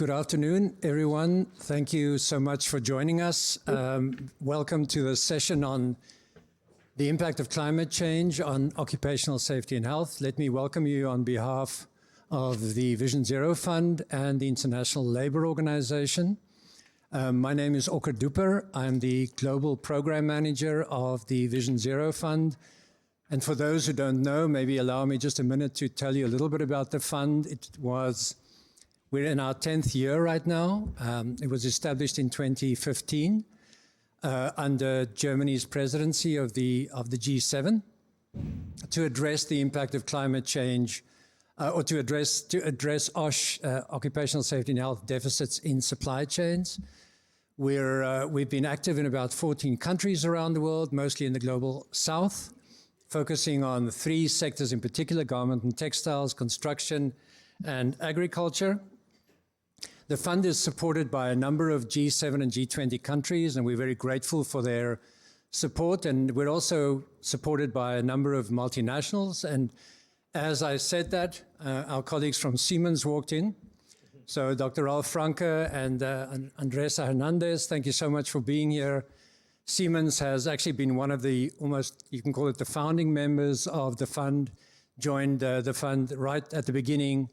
Good afternoon, everyone. Thank you so much for joining us. Welcome to the session on the impact of climate change on occupational safety and health. Let me welcome you on behalf of the Vision Zero Fund and the International Labour Organization. My name is Ocker Duper. I'm the Global Program Manager of the Vision Zero Fund. And for those who don't know, maybe allow me just a minute to tell you a little bit about the fund. We're in our 10th year right now. It was established in 2015 under Germany's presidency of the G7 to address the impact of climate change or to address OSH, occupational safety and health deficits in supply chains. We've been active in about 14 countries around the world, mostly in the global south, focusing on 3 sectors in particular: garment and textiles, construction, and agriculture. The fund is supported by a number of G7 and G20 countries, and we're very grateful for their support. And we're also supported by a number of multinationals. And as I said that, our colleagues from Siemens walked in. So Dr. Ralf Franke and Andresa Hernandez, thank you so much for being here. Siemens has actually been one of the almost, you can call it the founding members of the fund, joined the fund right at the beginning.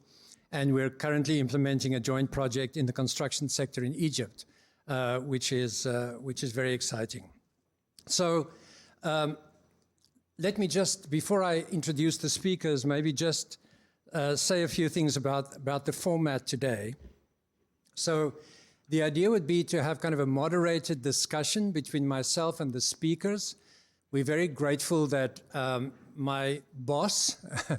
And we're currently implementing a joint project in the construction sector in Egypt, which is very exciting. So let me just, before I introduce the speakers, maybe just say a few things about the format today. So the idea would be to have kind of a moderated discussion between myself and the speakers. We're very grateful that my boss,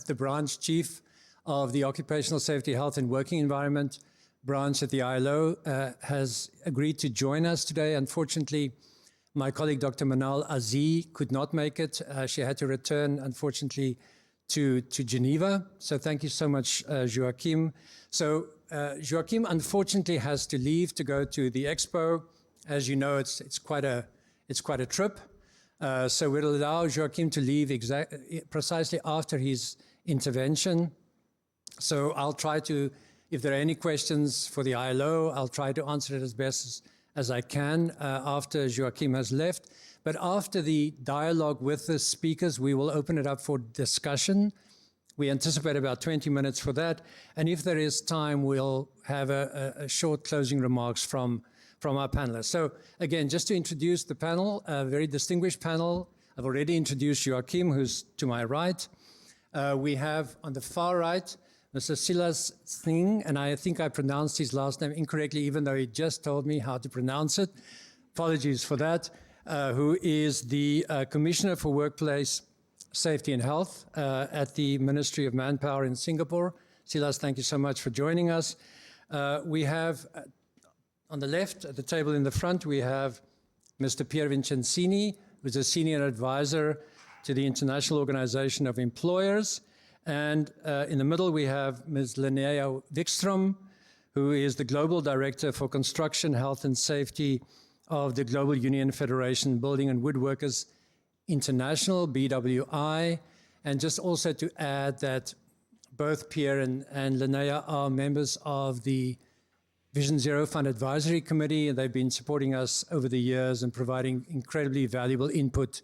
the branch chief of the Occupational Safety, Health and Working Environment branch at the ILO, has agreed to join us today. Unfortunately, my colleague, Dr. Manal Aziz, could not make it. She had to return, unfortunately, to Geneva. So thank you so much, Joachim. So Joachim, unfortunately, has to leave to go to the EXPO. As you know, it's quite a trip. So we'll allow Joachim to leave precisely after his intervention. So I'll try to, if there are any questions for the ILO, I'll try to answer it as best as I can after Joachim has left. But after the dialogue with the speakers, we will open it up for discussion. We anticipate about 20 minutes for that. And if there is time, we'll have a short closing remarks from our panelists. So again, just to introduce the panel, a very distinguished panel. I've already introduced Joachim, who's to my right. We have on the far right, Mr. Silas Singh, and I think I pronounced his last name incorrectly, even though he just told me how to pronounce it. Apologies for that. Who is the Commissioner for Workplace Safety and Health at the Ministry of Manpower in Singapore. Silas, thank you so much for joining us. We have, on the left, at the table in the front, we have Mr. Pier Vincenzini, who's a Senior Advisor to the International Organization of Employers. And in the middle, we have Ms. Linnea Wikström, who is the Global Director for Construction, Health and Safety of the Global Union Federation Building and Woodworkers International, BWI. And just also to add that both Pierre and Linnea are members of the Vision Zero Fund Advisory Committee, and they've been supporting us over the years and providing incredibly valuable input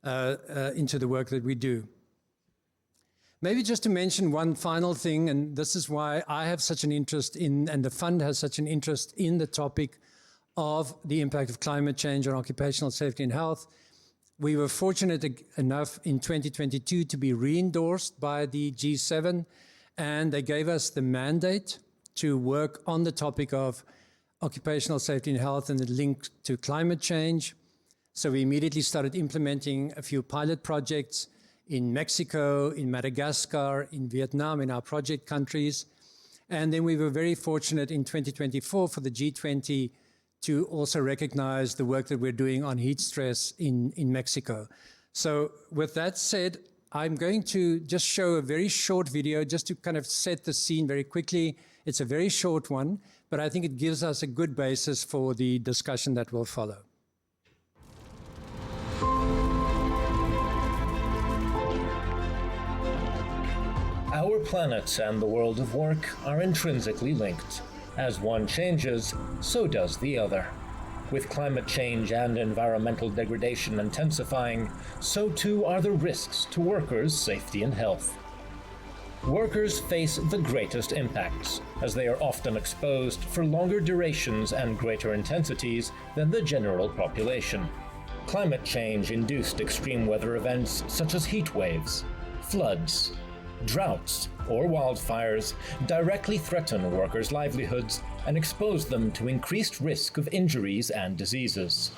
into the work that we do. Maybe just to mention one final thing, and this is why I have such an interest in, and the fund has such an interest in the topic of the impact of climate change on occupational safety and health. We were fortunate enough in 2022 to be re-endorsed by the G7, and they gave us the mandate to work on the topic of occupational safety and health and the link to climate change. So we immediately started implementing a few pilot projects in Mexico, in Madagascar, in Vietnam, in our project countries. And then we were very fortunate in 2024 for the G20 to also recognize the work that we're doing on heat stress in Mexico. So with that said, I'm going to just show a very short video just to kind of set the scene very quickly. It's a very short one, but I think it gives us a good basis for the discussion that will follow. Our planet and the world of work are intrinsically linked. As one changes, so does the other. With climate change and environmental degradation intensifying, so too are the risks to workers' safety and health. Workers face the greatest impacts, as they are often exposed for longer durations and greater intensities than the general population. Climate change-induced extreme weather events such as heat waves, floods, droughts, or wildfires directly threaten workers' livelihoods and expose them to increased risk of injuries and diseases.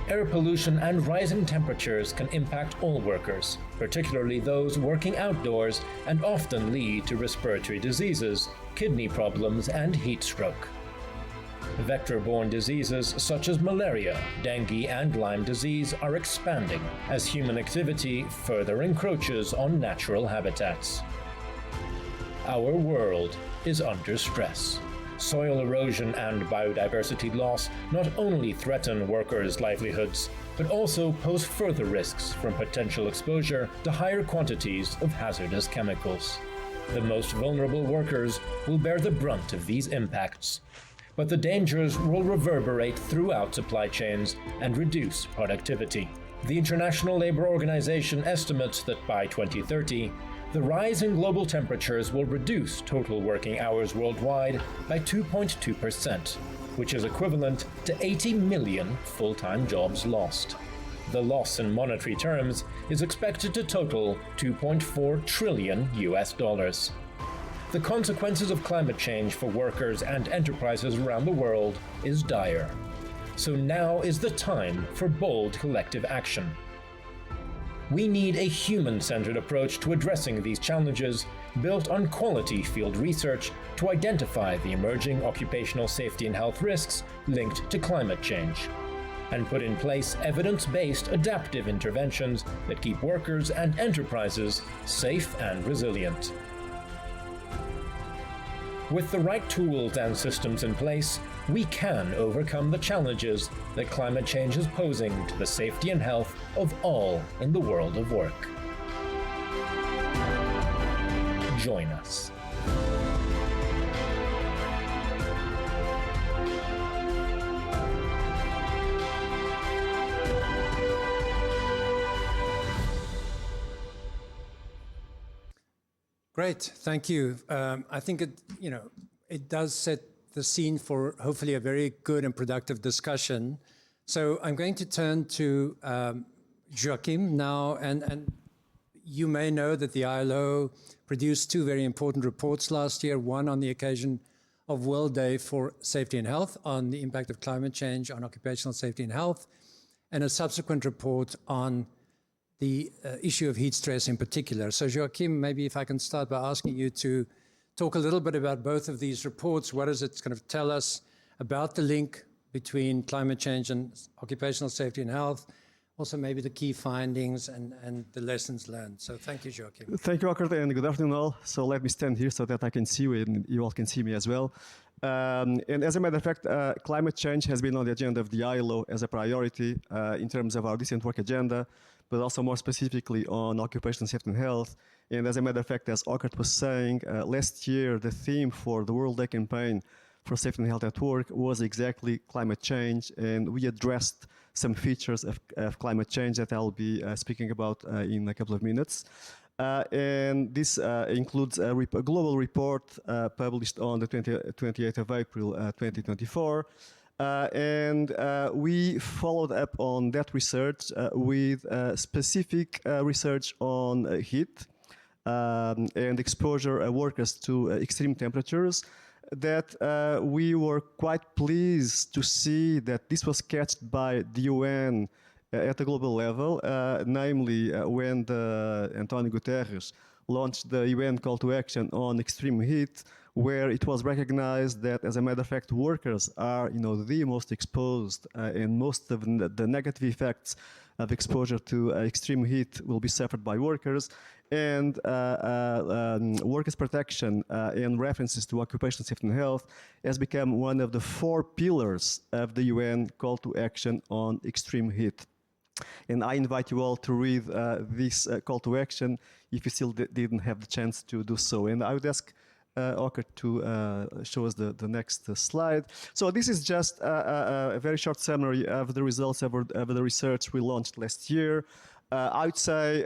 Air pollution and rising temperatures can impact all workers, particularly those working outdoors, and often lead to respiratory diseases, kidney problems, and heat stroke. Vector-borne diseases such as malaria, dengue, and Lyme disease are expanding as human activity further encroaches on natural habitats. Our world is under stress. Soil erosion and biodiversity loss not only threaten workers' livelihoods, but also pose further risks from potential exposure to higher quantities of hazardous chemicals. The most vulnerable workers will bear the brunt of these impacts, but the dangers will reverberate throughout supply chains and reduce productivity. The International Labour Organization estimates that by 2030, the rise in global temperatures will reduce total working hours worldwide by 2.2%, which is equivalent to 80 million full-time jobs lost. The loss in monetary terms is expected to total $2.4 trillion. The consequences of climate change for workers and enterprises around the world is dire. So now is the time for bold collective action. We need a human-centered approach to addressing these challenges, built on quality field research to identify the emerging occupational safety and health risks linked to climate change, and put in place evidence-based adaptive interventions that keep workers and enterprises safe and resilient. With the right tools and systems in place, we can overcome the challenges that climate change is posing to the safety and health of all in the world of work. Join us. Great, thank you. I think it does set the scene for hopefully a very good and productive discussion. So I'm going to turn to Joachim now, and you may know that the ILO produced two very important reports last year, one on the occasion of World Day for Safety and Health on the impact of climate change on occupational safety and health, and a subsequent report on the issue of heat stress in particular. So Joachim, maybe if I can start by asking you to talk a little bit about both of these reports. What does it kind of tell us about the link between climate change and occupational safety and health? Also maybe the key findings and the lessons learned. So thank you, Joachim. Thank you, Akert, and good afternoon all. So let me stand here so that I can see you and you all can see me as well. And as a matter of fact, climate change has been on the agenda of the ILO as a priority in terms of our decent work agenda, but also more specifically on occupational safety and health. And as a matter of fact, as Akert was saying, last year the theme for the World Day campaign for safety and health at work was exactly climate change, and we addressed some features of climate change that I'll be speaking about in a couple of minutes. And this includes a global report published on the 28th of April 2024. And we followed up on that research with specific research on heat and exposure workers to extreme temperatures, that we were quite pleased to see that this was catched by the UN at a global level, namely when António Guterres launched the UN call to action on extreme heat, where it was recognized that, as a matter of fact, workers are, the most exposed, and most of the negative effects of exposure to extreme heat will be suffered by workers, and workers' protection and references to occupational safety and health has become one of the 4 pillars of the UN call to action on extreme heat. And I invite you all to read this call to action if you still didn't have the chance to do so. And I would ask Ocker to show us the next slide. So this is just a very short summary of the results of the research we launched last year. I would say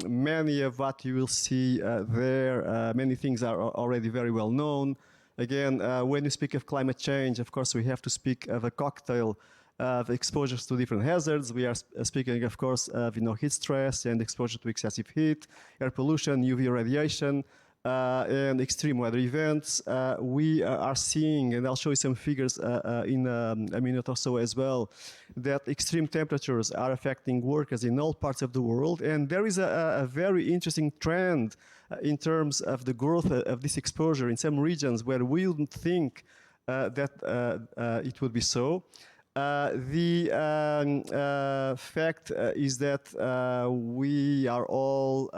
many of what you will see there, many things are already very well known. Again, when you speak of climate change, of course, we have to speak of a cocktail of exposures to different hazards. We are speaking, of course, of heat stress and exposure to excessive heat, air pollution, UV radiation, and extreme weather events. We are seeing, and I'll show you some figures in a minute or so as well, that extreme temperatures are affecting workers in all parts of the world. And there is a very interesting trend in terms of the growth of this exposure in some regions where we wouldn't think that it would be so. The fact is that we are all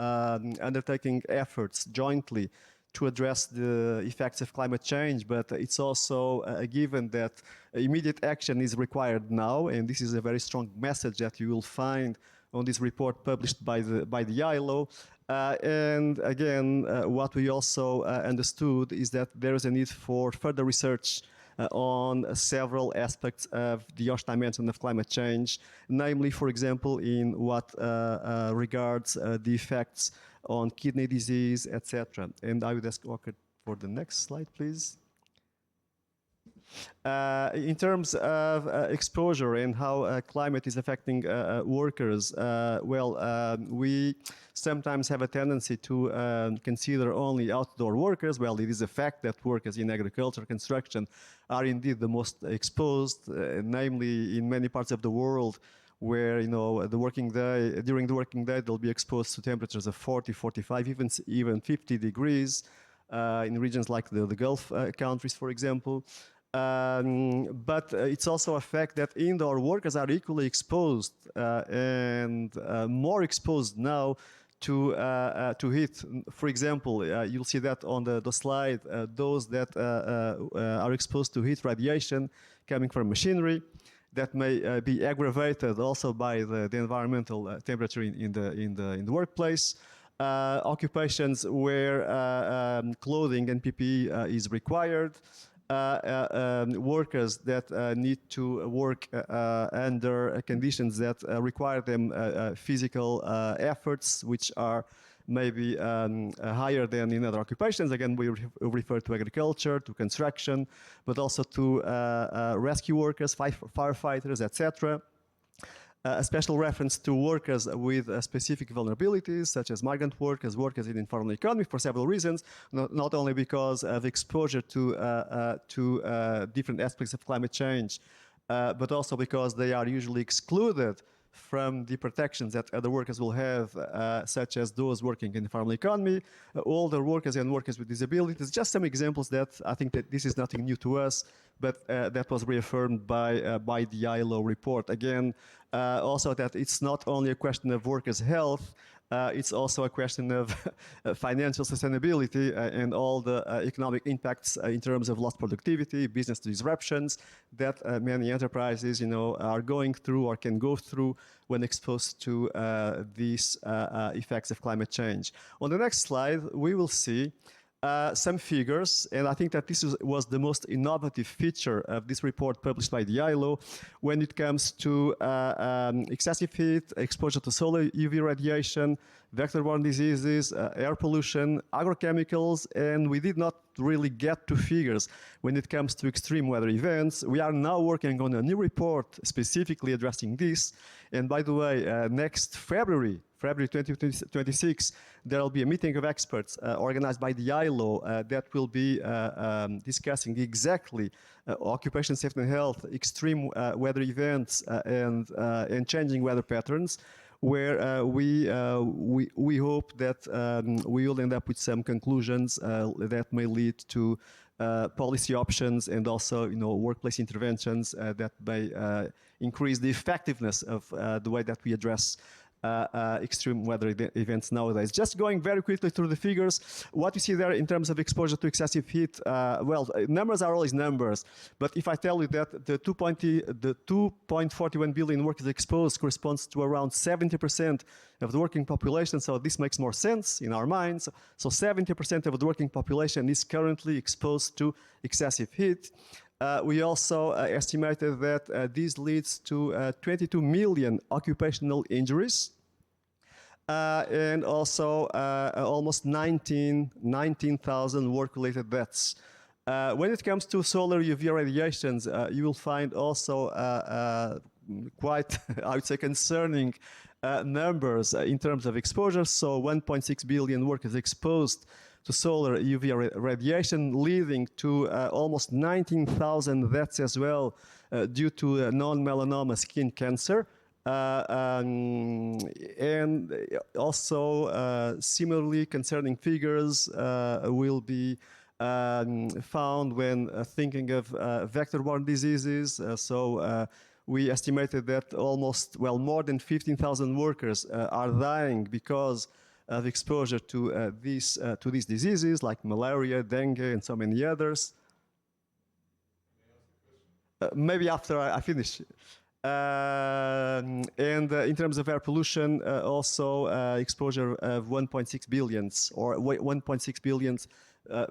undertaking efforts jointly to address the effects of climate change, but it's also a given that immediate action is required now, and this is a very strong message that you will find on this report published by the ILO. And again, what we also understood is that there is a need for further research on several aspects of the OSH dimension of climate change, namely, for example, in what regards the effects on kidney disease, etc. And I would ask Ocker for the next slide, please. In terms of exposure and how climate is affecting workers, we sometimes have a tendency to consider only outdoor workers. Well, it is a fact that workers in agriculture, construction are indeed the most exposed, namely in many parts of the world where, during the working day, they'll be exposed to temperatures of 40, 45, even 50 degrees in regions like the Gulf countries, for example. But it's also a fact that indoor workers are equally exposed and more exposed now to heat. For example, you'll see that on the slide, those that are exposed to heat radiation coming from machinery that may be aggravated also by the environmental temperature in the workplace. Occupations where clothing and PPE is required. Workers that need to work under conditions that require them physical efforts, which are maybe higher than in other occupations. Again, we refer to agriculture, to construction, but also to rescue workers, firefighters, etc. A special reference to workers with specific vulnerabilities, such as migrant workers, workers in the informal economy, for several reasons, not only because of exposure to different aspects of climate change, but also because they are usually excluded from the protections that other workers will have, such as those working in the informal economy, older workers and workers with disabilities. Just some examples that I think that this is nothing new to us, but that was reaffirmed by the ILO report. Again, also that it's not only a question of workers' health, it's also a question of financial sustainability and all the economic impacts in terms of lost productivity, business disruptions that many enterprises, are going through or can go through when exposed to these effects of climate change. On the next slide, we will see some figures, and I think that this was the most innovative feature of this report published by the ILO when it comes to excessive heat, exposure to solar UV radiation, vector-borne diseases, air pollution, agrochemicals, and we did not really get to figures when it comes to extreme weather events. We are now working on a new report specifically addressing this, and by the way, next February 2026, there will be a meeting of experts organized by the ILO that will be discussing exactly occupation safety and health, extreme weather events, and changing weather patterns, where we hope that we will end up with some conclusions that may lead to policy options and also workplace interventions that may increase the effectiveness of the way that we address extreme weather events nowadays. Just going very quickly through the figures, what you see there in terms of exposure to excessive heat, well, numbers are always numbers, but if I tell you that the 2.41 billion workers exposed corresponds to around 70% of the working population, so this makes more sense in our minds. So 70% of the working population is currently exposed to excessive heat. We also estimated that this leads to 22 million occupational injuries and also almost 19,000 work-related deaths. When it comes to solar UV radiations, you will find also quite, I would say, concerning numbers in terms of exposure. So 1.6 billion workers exposed to solar UV radiation, leading to almost 19,000 deaths as well due to non-melanoma skin cancer. And also similarly concerning figures will be found when thinking of vector-borne diseases. We estimated that almost, well, more than 15,000 workers are dying because of exposure to these diseases like malaria, dengue, and so many others. Maybe after I finish. And in terms of air pollution, also exposure of 1.6 billions or 1.6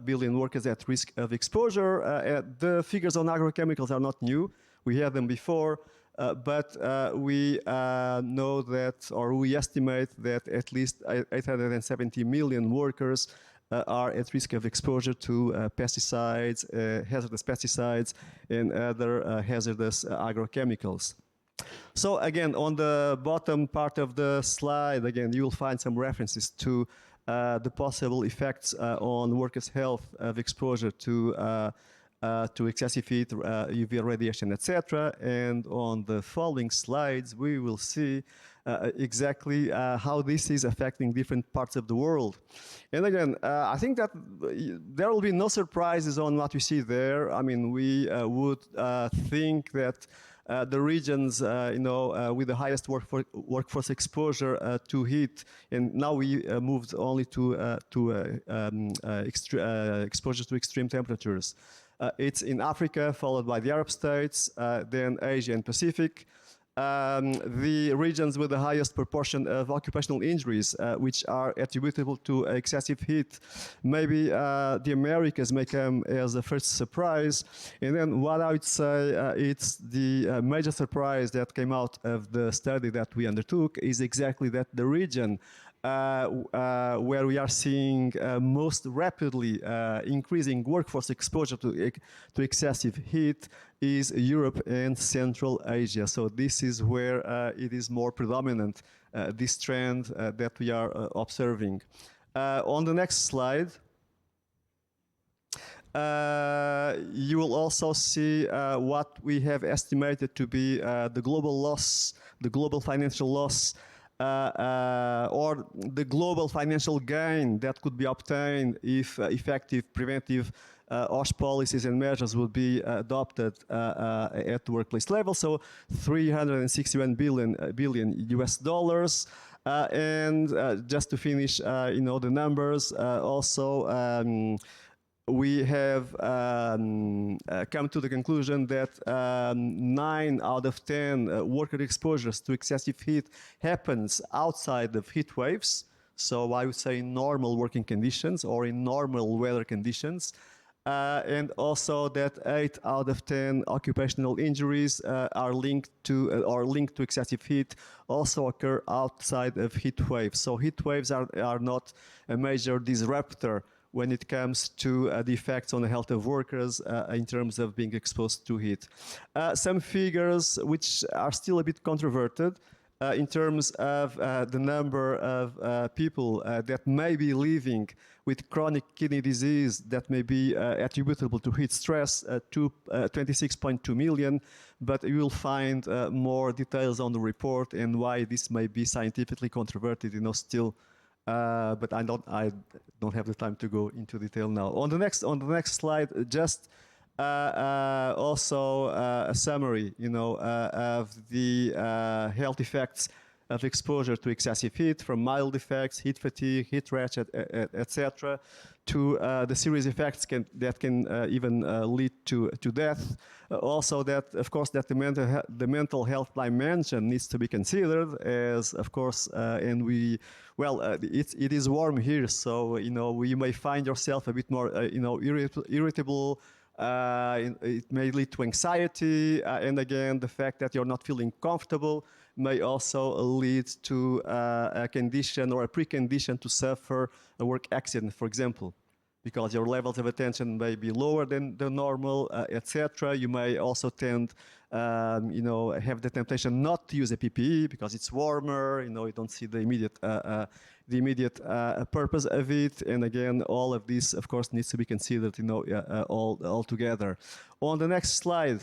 billion workers at risk of exposure. The figures on agrochemicals are not new. We had them before, but we know that, or we estimate that at least 870 million workers are at risk of exposure to pesticides, hazardous pesticides, and other hazardous agrochemicals. So again, on the bottom part of the slide, again, you will find some references to the possible effects on workers' health of exposure to excessive heat, UV radiation, etc. And on the following slides, we will see exactly how this is affecting different parts of the world. And again, I think that there will be no surprises on what we see there. I mean, we would think that the regions, with the highest workforce exposure to heat, and now we moved only to exposure to extreme temperatures. It's in Africa, followed by the Arab states, then Asia and Pacific. The regions with the highest proportion of occupational injuries, which are attributable to excessive heat, maybe the Americas may come as a first surprise. And then what I would say it's the major surprise that came out of the study that we undertook is exactly that the region where we are seeing most rapidly increasing workforce exposure to excessive heat is Europe and Central Asia. So this is where it is more predominant, this trend that we are observing. On the next slide, you will also see what we have estimated to be the global loss, the global financial loss, or the global financial gain that could be obtained if effective preventive OSH policies and measures would be adopted at the workplace level. So 361 billion US dollars. And just to finish, the numbers, also we have come to the conclusion that 9 out of 10 worker exposures to excessive heat happens outside of heat waves. So I would say in normal working conditions or in normal weather conditions. And also that 8 out of 10 occupational injuries are linked to excessive heat also occur outside of heat waves. So heat waves are not a major disruptor when it comes to the effects on the health of workers in terms of being exposed to heat. Some figures which are still a bit controverted in terms of the number of people that may be living with chronic kidney disease that may be attributable to heat stress, to 26.2 million, but you will find more details on the report and why this may be scientifically controverted, still. But I don't have the time to go into detail now. On the next slide, just also a summary, of the health effects of exposure to excessive heat, from mild effects, heat fatigue, heat rash, etc., to the serious effects that can even lead to death. Also, that of course that the mental health dimension needs to be considered, as of course, and we it is warm here, so you may find yourself a bit more irritable. It may lead to anxiety, and again, the fact that you're not feeling comfortable may also lead to a condition or a precondition to suffer a work accident, for example, because your levels of attention may be lower than the normal, etc. You may also tend, have the temptation not to use a PPE because it's warmer. You don't see the immediate purpose of it. And again, all of this, of course, needs to be considered, all together. On the next slide,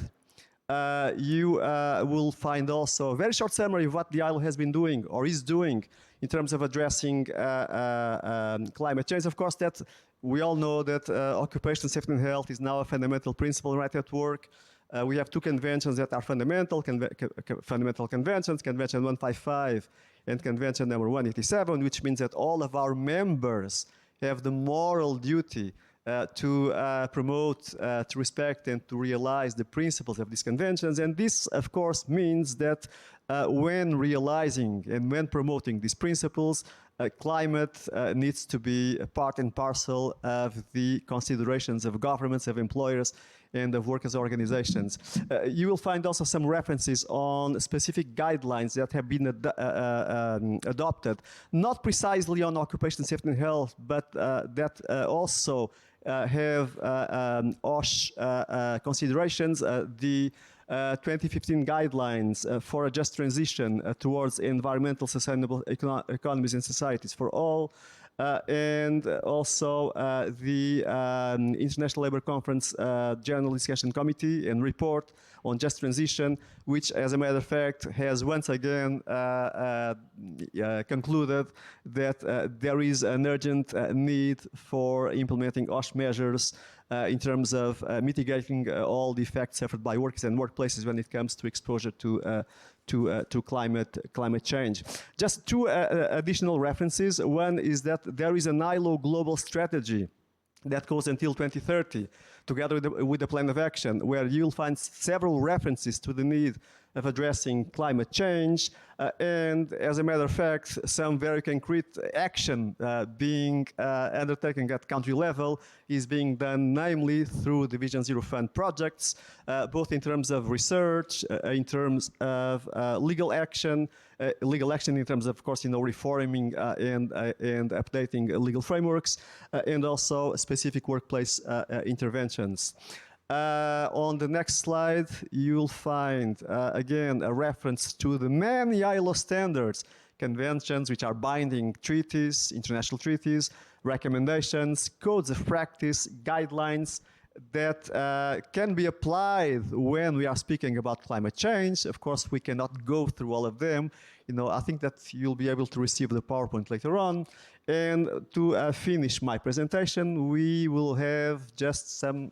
you will find also a very short summary of what the ILO has been doing or is doing in terms of addressing climate change. Of course, that we all know that occupational safety and health is now a fundamental principle right at work. We have two conventions that are fundamental conventions, Convention 155 and Convention number 187, which means that all of our members have the moral duty to promote, to respect, and to realize the principles of these conventions. And this, of course, means that when realizing and when promoting these principles, climate needs to be a part and parcel of the considerations of governments, of employers, and of workers' organizations. You will find also some references on specific guidelines that have been adopted, not precisely on occupational safety and health, but that also have OSH considerations. The 2015 guidelines for a just transition towards environmental sustainable economies and societies for all, and also the International Labour Conference General Discussion Committee and report on just transition, which, as a matter of fact, has once again concluded that there is an urgent need for implementing OSH measures in terms of mitigating all the effects suffered by workers and workplaces when it comes to exposure to climate change. Just two additional references. One is that there is an ILO global strategy that goes until 2030, together with the plan of action, where you'll find several references to the need of addressing climate change, and as a matter of fact, some very concrete action being undertaken at country level is being done, namely through the Vision Zero Fund projects, both in terms of research, in terms of legal action in terms of course, reforming and updating legal frameworks, and also specific workplace interventions. On the next slide, you'll find, again, a reference to the many ILO standards, conventions, which are binding treaties, international treaties, recommendations, codes of practice, guidelines that can be applied when we are speaking about climate change. Of course, we cannot go through all of them. I think that you'll be able to receive the PowerPoint later on. And to finish my presentation, we will have just some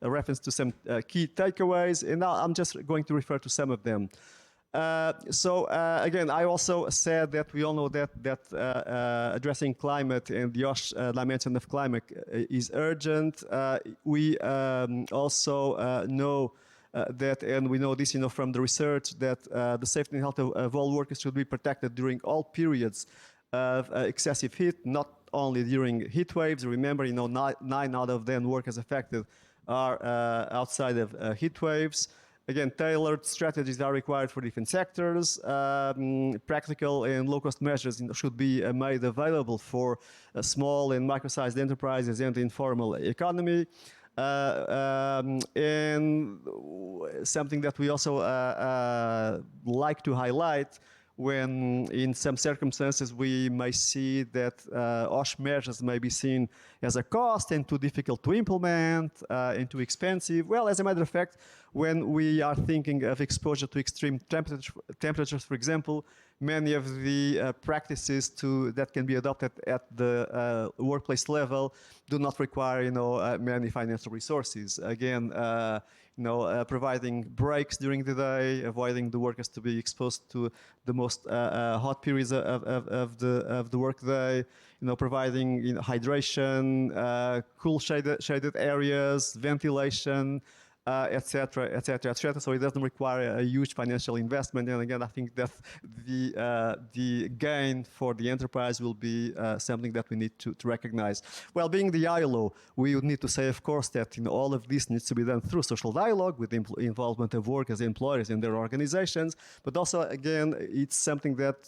a reference to some key takeaways, and I'm just going to refer to some of them. Again, I also said that we all know that addressing climate and the OSH dimension of climate is urgent. We also know that, and we know this from the research, that the safety and health of all workers should be protected during all periods of excessive heat, not only during heat waves. Remember, 9 out of 10 workers affected are outside of heat waves. Again, tailored strategies are required for different sectors. Practical and low-cost measures should be made available for small and micro-sized enterprises and the informal economy. And something that we also like to highlight, when in some circumstances we may see that OSH measures may be seen has a cost and too difficult to implement and too expensive. Well, as a matter of fact, when we are thinking of exposure to extreme temperatures, for example, many of the practices that can be adopted at the workplace level do not require, many financial resources. Again, providing breaks during the day, avoiding the workers to be exposed to the most hot periods of the workday, providing hydration, cool shaded areas, ventilation, etc., etc., etc. So it doesn't require a huge financial investment. And again, I think that the gain for the enterprise will be something that we need to recognize. Well, being the ILO, we would need to say, of course, that all of this needs to be done through social dialogue with the involvement of workers, employers, and their organizations. But also, again, it's something that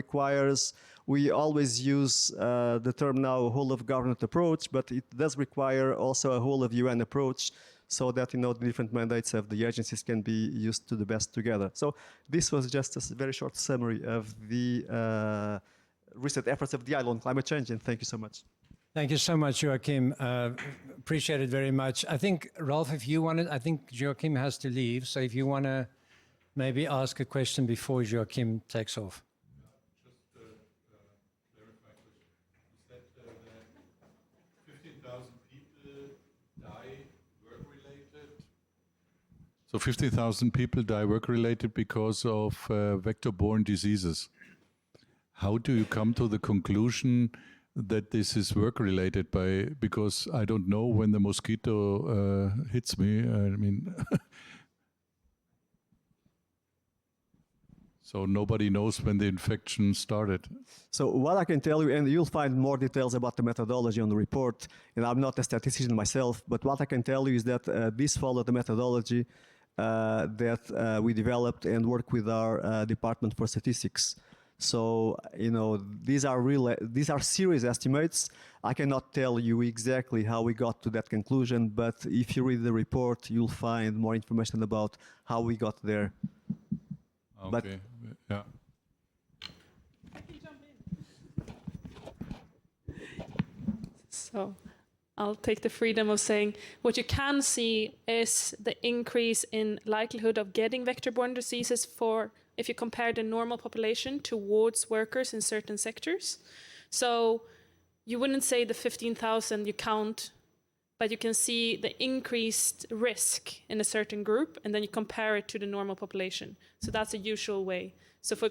requires. We always use the term now whole of government approach, but it does require also a whole of UN approach, so that the different mandates of the agencies can be used to the best together. So this was just a very short summary of the recent efforts of the ILO on climate change, and thank you so much. Thank you so much, Joachim. Appreciate it very much. I think, Ralph, if you wanted, I think Joachim has to leave, so if you want to maybe ask a question before Joachim takes off. Just clarify a question. You said that 15,000 people die work-related. So 15,000 people die work-related because of vector-borne diseases. How do you come to the conclusion that this is work-related? Because I don't know when the mosquito hits me. I mean, so nobody knows when the infection started. So what I can tell you, and you'll find more details about the methodology on the report, and I'm not a statistician myself, but what I can tell you is that this followed the methodology that we developed and work with our Department for Statistics. So, these are serious estimates. I cannot tell you exactly how we got to that conclusion, but if you read the report, you'll find more information about how we got there. Okay, but, yeah. I can jump in. So I'll take the freedom of saying what you can see is the increase in likelihood of getting vector-borne diseases if you compare the normal population towards workers in certain sectors. So you wouldn't say the 15,000 you count, but you can see the increased risk in a certain group, and then you compare it to the normal population. So that's a usual way. So for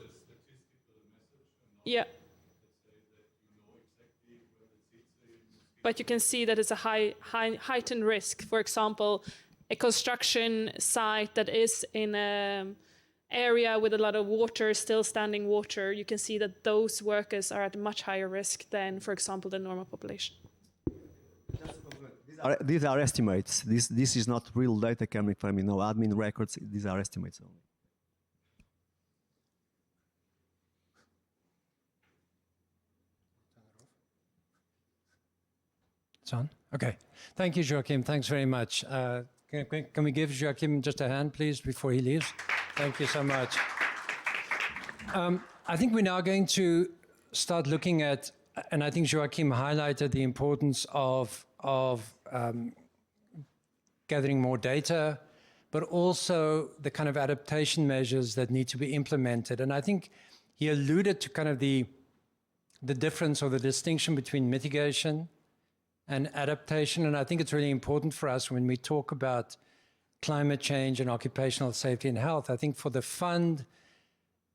yeah. But you can see that it's a heightened risk. For example, a construction site that is in an area with a lot of water, still standing water, you can see that those workers are at a much higher risk than, for example, the normal population. These are estimates. This is not real data coming from admin records. These are estimates only. It's on? Okay. Thank you, Joachim. Thanks very much. Can we give Joachim just a hand, please, before he leaves? Thank you so much. I think we're now going to start looking at, and I think Joachim highlighted the importance of gathering more data, but also the kind of adaptation measures that need to be implemented. And I think he alluded to kind of the difference or the distinction between mitigation and adaptation. And I think it's really important for us when we talk about climate change and occupational safety and health. I think for the fund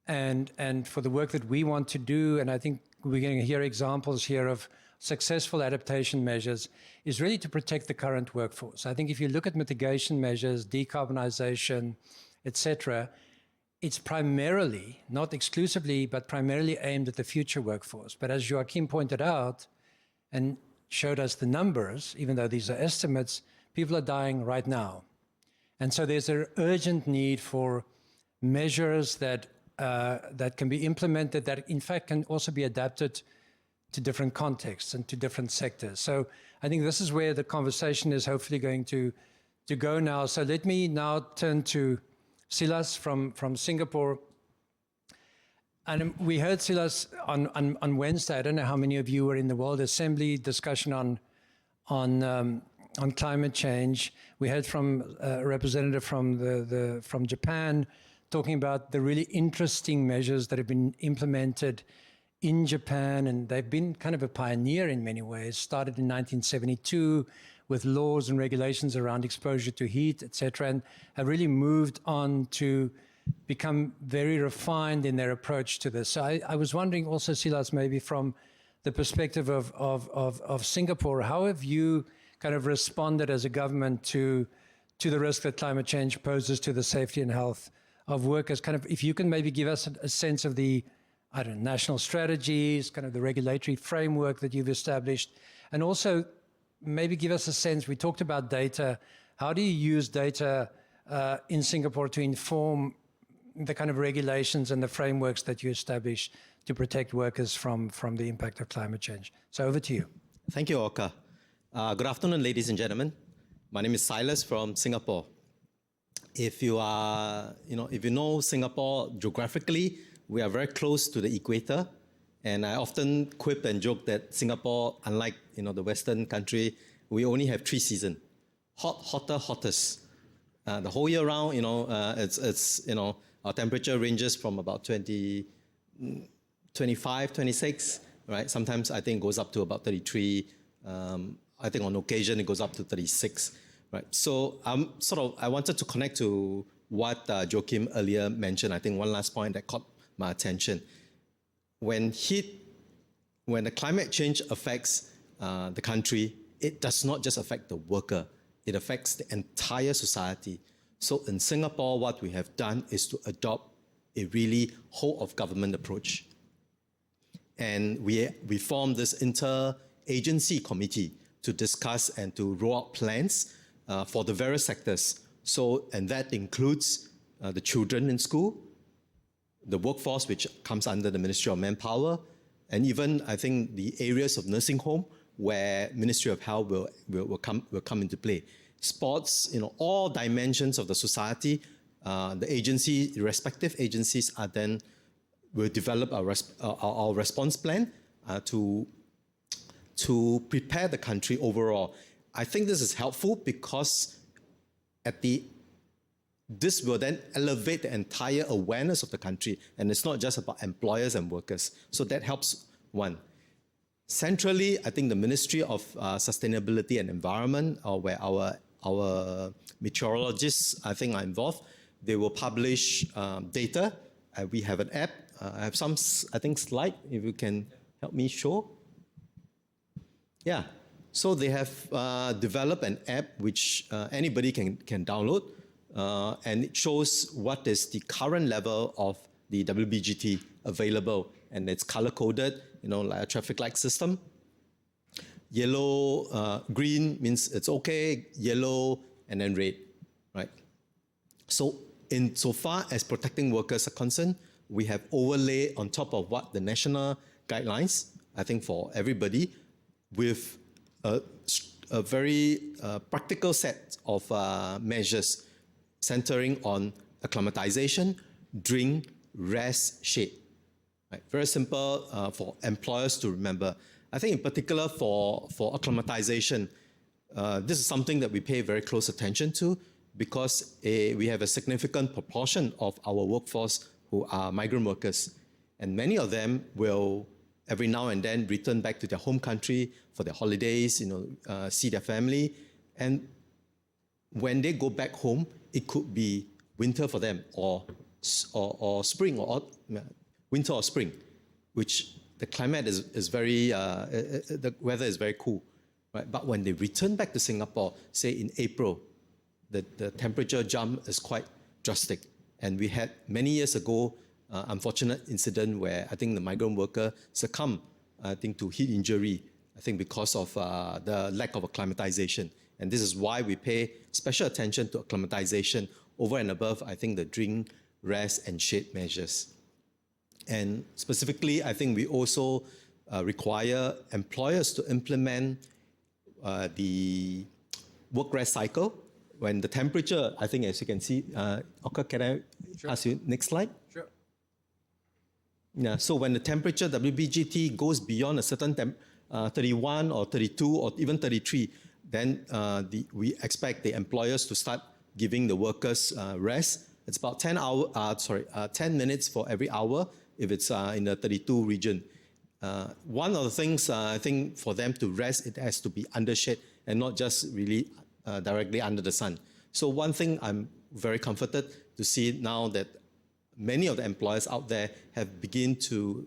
and for the work that we want to do, and I think we're going to hear examples here of successful adaptation measures, is really to protect the current workforce. I think if you look at mitigation measures, decarbonization, etc., it's primarily, not exclusively, but primarily aimed at the future workforce. But as Joachim pointed out and showed us the numbers, even though these are estimates, people are dying right now. And so there's an urgent need for measures that can be implemented that in fact can also be adapted to different contexts and to different sectors. So I think this is where the conversation is hopefully going to go now. So let me now turn to Silas from Singapore. And we heard Silas on Wednesday. I don't know how many of you were in the World Assembly discussion on on climate change. We heard from a representative from Japan talking about the really interesting measures that have been implemented in Japan, and they've been kind of a pioneer in many ways. Started in 1972 with laws and regulations around exposure to heat, etc., and have really moved on to become very refined in their approach to this. So I was wondering also, Silas, maybe from the perspective of Singapore, how have you kind of responded as a government to the risk that climate change poses to the safety and health of workers? Kind of, if you can maybe give us a sense of the, I don't know, national strategies, kind of the regulatory framework that you've established, and also maybe give us a sense, we talked about data, how do you use data in Singapore to inform the kind of regulations and the frameworks that you establish to protect workers from the impact of climate change? So over to you. Thank you, Oka. Good afternoon, ladies and gentlemen. My name is Silas from Singapore. If you know Singapore geographically, we are very close to the equator, and I often quip and joke that Singapore, unlike the Western country, we only have 3 seasons: hot, hotter, hottest. The whole year round, it's our temperature ranges from about 25, 26, right? Sometimes I think it goes up to about 33. I think on occasion it goes up to 36, right? So I wanted to connect to what Joachim earlier mentioned. I think one last point that caught my attention. When the climate change affects the country, it does not just affect the worker, it affects the entire society. So in Singapore, what we have done is to adopt a really whole of government approach. And we formed this inter-agency committee to discuss and to roll out plans for the various sectors. And that includes the children in school, the workforce, which comes under the Ministry of Manpower, and even, I think, the areas of nursing home where Ministry of Health will come into play. Sports, all dimensions of the society, the respective agencies will develop our response plan to prepare the country overall. I think this is helpful because this will then elevate the entire awareness of the country, and it's not just about employers and workers. So that helps one. Centrally, I think the Ministry of Sustainability and Environment, where our meteorologists, I think, are involved, they will publish data. We have an app. I have some, I think, slide, if you can help me show. Yeah, so they have developed an app which anybody can download, and it shows what is the current level of the WBGT available, and it's color-coded, like a traffic light system. Yellow, green means it's okay, yellow, and then red, right? So insofar as protecting workers are concerned, we have overlay on top of what the national guidelines, I think for everybody, with a very practical set of measures centering on acclimatization, drink, rest, shade. Right? Very simple for employers to remember. I think in particular for acclimatization, this is something that we pay very close attention to because we have a significant proportion of our workforce who are migrant workers. And many of them will every now and then return back to their home country for their holidays, see their family. And when they go back home, it could be winter for them or spring or winter or spring, which the climate is very, the weather is very cool, right? But when they return back to Singapore, say in April, the temperature jump is quite drastic. And we had many years ago, unfortunate incident where I think the migrant worker succumbed, I think, to heat injury, I think because of the lack of acclimatization. And this is why we pay special attention to acclimatization over and above, I think, the drink, rest, and shade measures. And specifically, I think we also require employers to implement the work-rest cycle. When the temperature, I think as you can see, Oka, can I ask you, next slide? Sure. Yeah, so when the temperature, WBGT, goes beyond a certain 31 or 32 or even 33, then we expect the employers to start giving the workers rest. It's about 10 minutes for every hour if it's in the 32 region. One of the things I think for them to rest, it has to be under shade and not just really directly under the sun. So one thing I'm very comforted to see now that many of the employers out there have begun to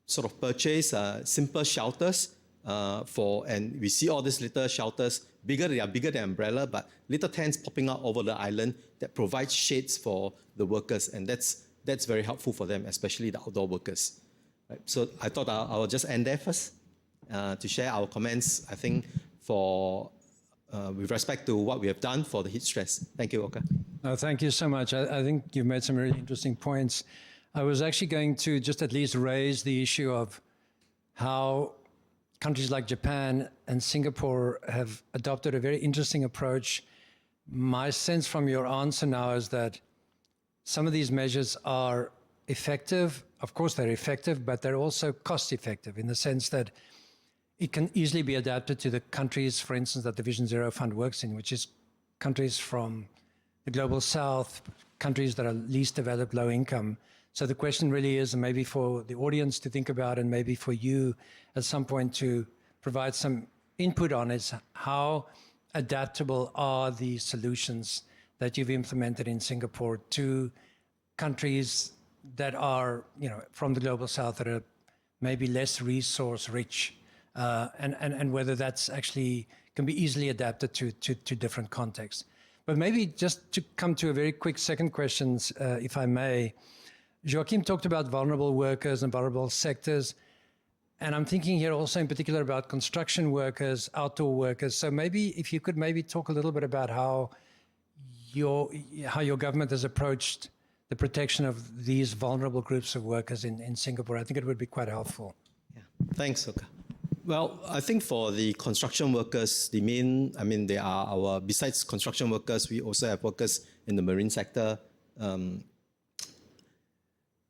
sort of purchase simple shelters and we see all these little shelters, they are bigger than umbrella, but little tents popping out over the island that provide shades for the workers, and that's very helpful for them, especially the outdoor workers. Right? So I thought I'll just end there first to share our comments, I think, for with respect to what we have done for the heat stress. Thank you, Oka. Thank you so much. I think you've made some really interesting points. I was actually going to just at least raise the issue of how countries like Japan and Singapore have adopted a very interesting approach. My sense from your answer now is that some of these measures are effective. Of course, they're effective, but they're also cost effective in the sense that it can easily be adapted to the countries, for instance, that the Vision Zero Fund works in, which is countries from the global south, countries that are least developed, low income. So the question really is, and maybe for the audience to think about, and maybe for you at some point to provide some input on, is how adaptable are the solutions that you've implemented in Singapore to countries that are, from the global south that are maybe less resource rich, and whether that's actually can be easily adapted to different contexts. But maybe just to come to a very quick second question, if I may. Joachim talked about vulnerable workers and vulnerable sectors. And I'm thinking here also in particular about construction workers, outdoor workers. So maybe if you could maybe talk a little bit about how your government has approached the protection of these vulnerable groups of workers in Singapore. I think it would be quite helpful. Yeah, thanks, Oka. Well, I think for the construction workers, they are besides construction workers, we also have workers in the marine sector.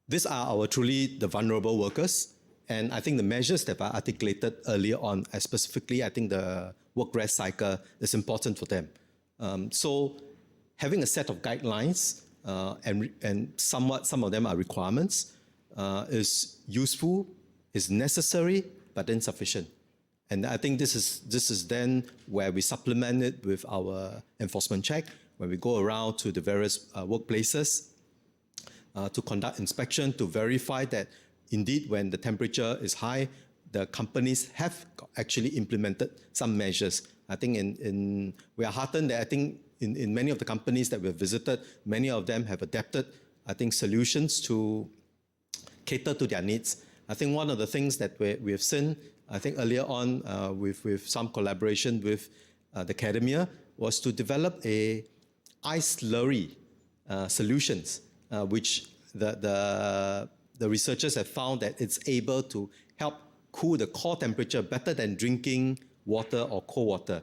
These are truly the vulnerable workers. And I think the measures that are articulated earlier on, specifically, I think the work rest cycle is important for them. So having a set of guidelines and some of them are requirements is useful, is necessary, but insufficient. And I think this is then where we supplement it with our enforcement check, when we go around to the various workplaces to conduct inspection, to verify that indeed when the temperature is high, the companies have actually implemented some measures. I think we are heartened that I think in many of the companies that we've visited, many of them have adapted, I think, solutions to cater to their needs. I think one of the things that we have seen, I think earlier on with some collaboration with the academia, was to develop a ice slurry solutions, which the researchers have found that it's able to help cool the core temperature better than drinking water or cold water.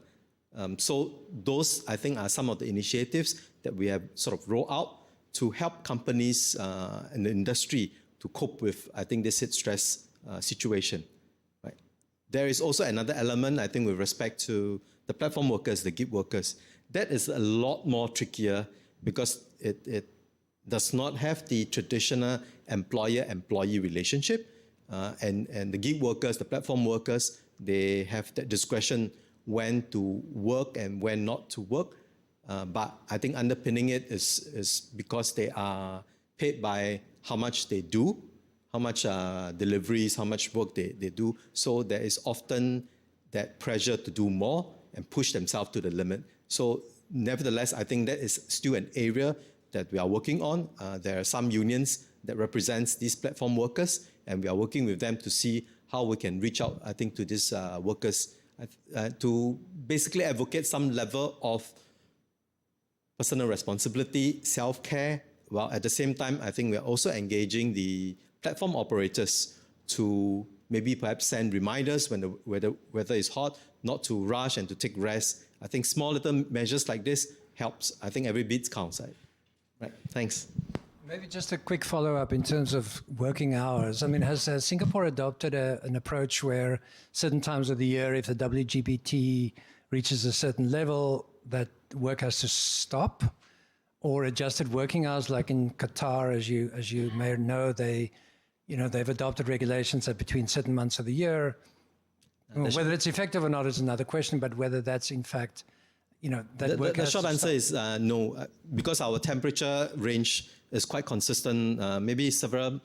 So those, I think, are some of the initiatives that we have sort of rolled out to help companies in the industry to cope with, I think, this heat stress situation. Right. There is also another element, I think, with respect to the platform workers, the gig workers. That is a lot more trickier because it does not have the traditional employer-employee relationship. And the gig workers, the platform workers, they have that discretion when to work and when not to work. But I think underpinning it is because they are paid by how much they do, how much deliveries, how much work they do. So there is often that pressure to do more and push themselves to the limit. So nevertheless, I think that is still an area that we are working on. There are some unions that represents these platform workers, and we are working with them to see how we can reach out, I think, to these workers to basically advocate some level of personal responsibility, self-care, while at the same time, I think we're also engaging the platform operators to maybe perhaps send reminders when the weather is hot, not to rush and to take rest. I think small little measures like this helps. I think every bit counts. Right, thanks. Maybe just a quick follow-up in terms of working hours. I mean, has Singapore adopted an approach where certain times of the year, if the WGBT reaches a certain level, that work has to stop? Or adjusted working hours, like in Qatar, as you may know, they've adopted regulations that between certain months of the year, whether it's effective or not is another question, but whether that's in fact, that work The has short to answer stop. is no, because our temperature range is quite consistent. Maybe several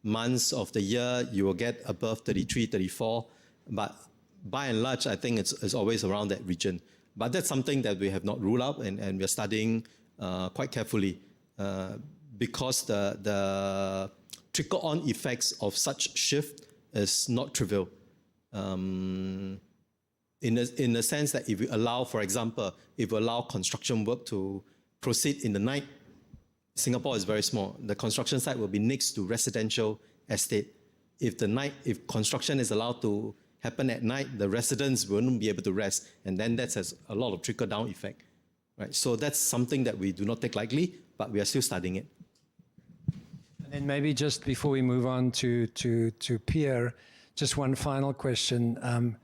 months of the year you will get above 33, 34, but by and large, I think it's always around that region. But that's something that we have not ruled out, and we're studying quite carefully because the trickle-on effects of such shift is not trivial. In the sense that if we allow, for example, if we allow construction work to proceed in the night, Singapore is very small. The construction site will be next to residential estate. If construction is allowed to happen at night, the residents won't be able to rest, and then that has a lot of trickle-down effect. Right? So that's something that we do not take lightly, but we are still studying it. And then maybe just before we move on to Pierre, just one final question.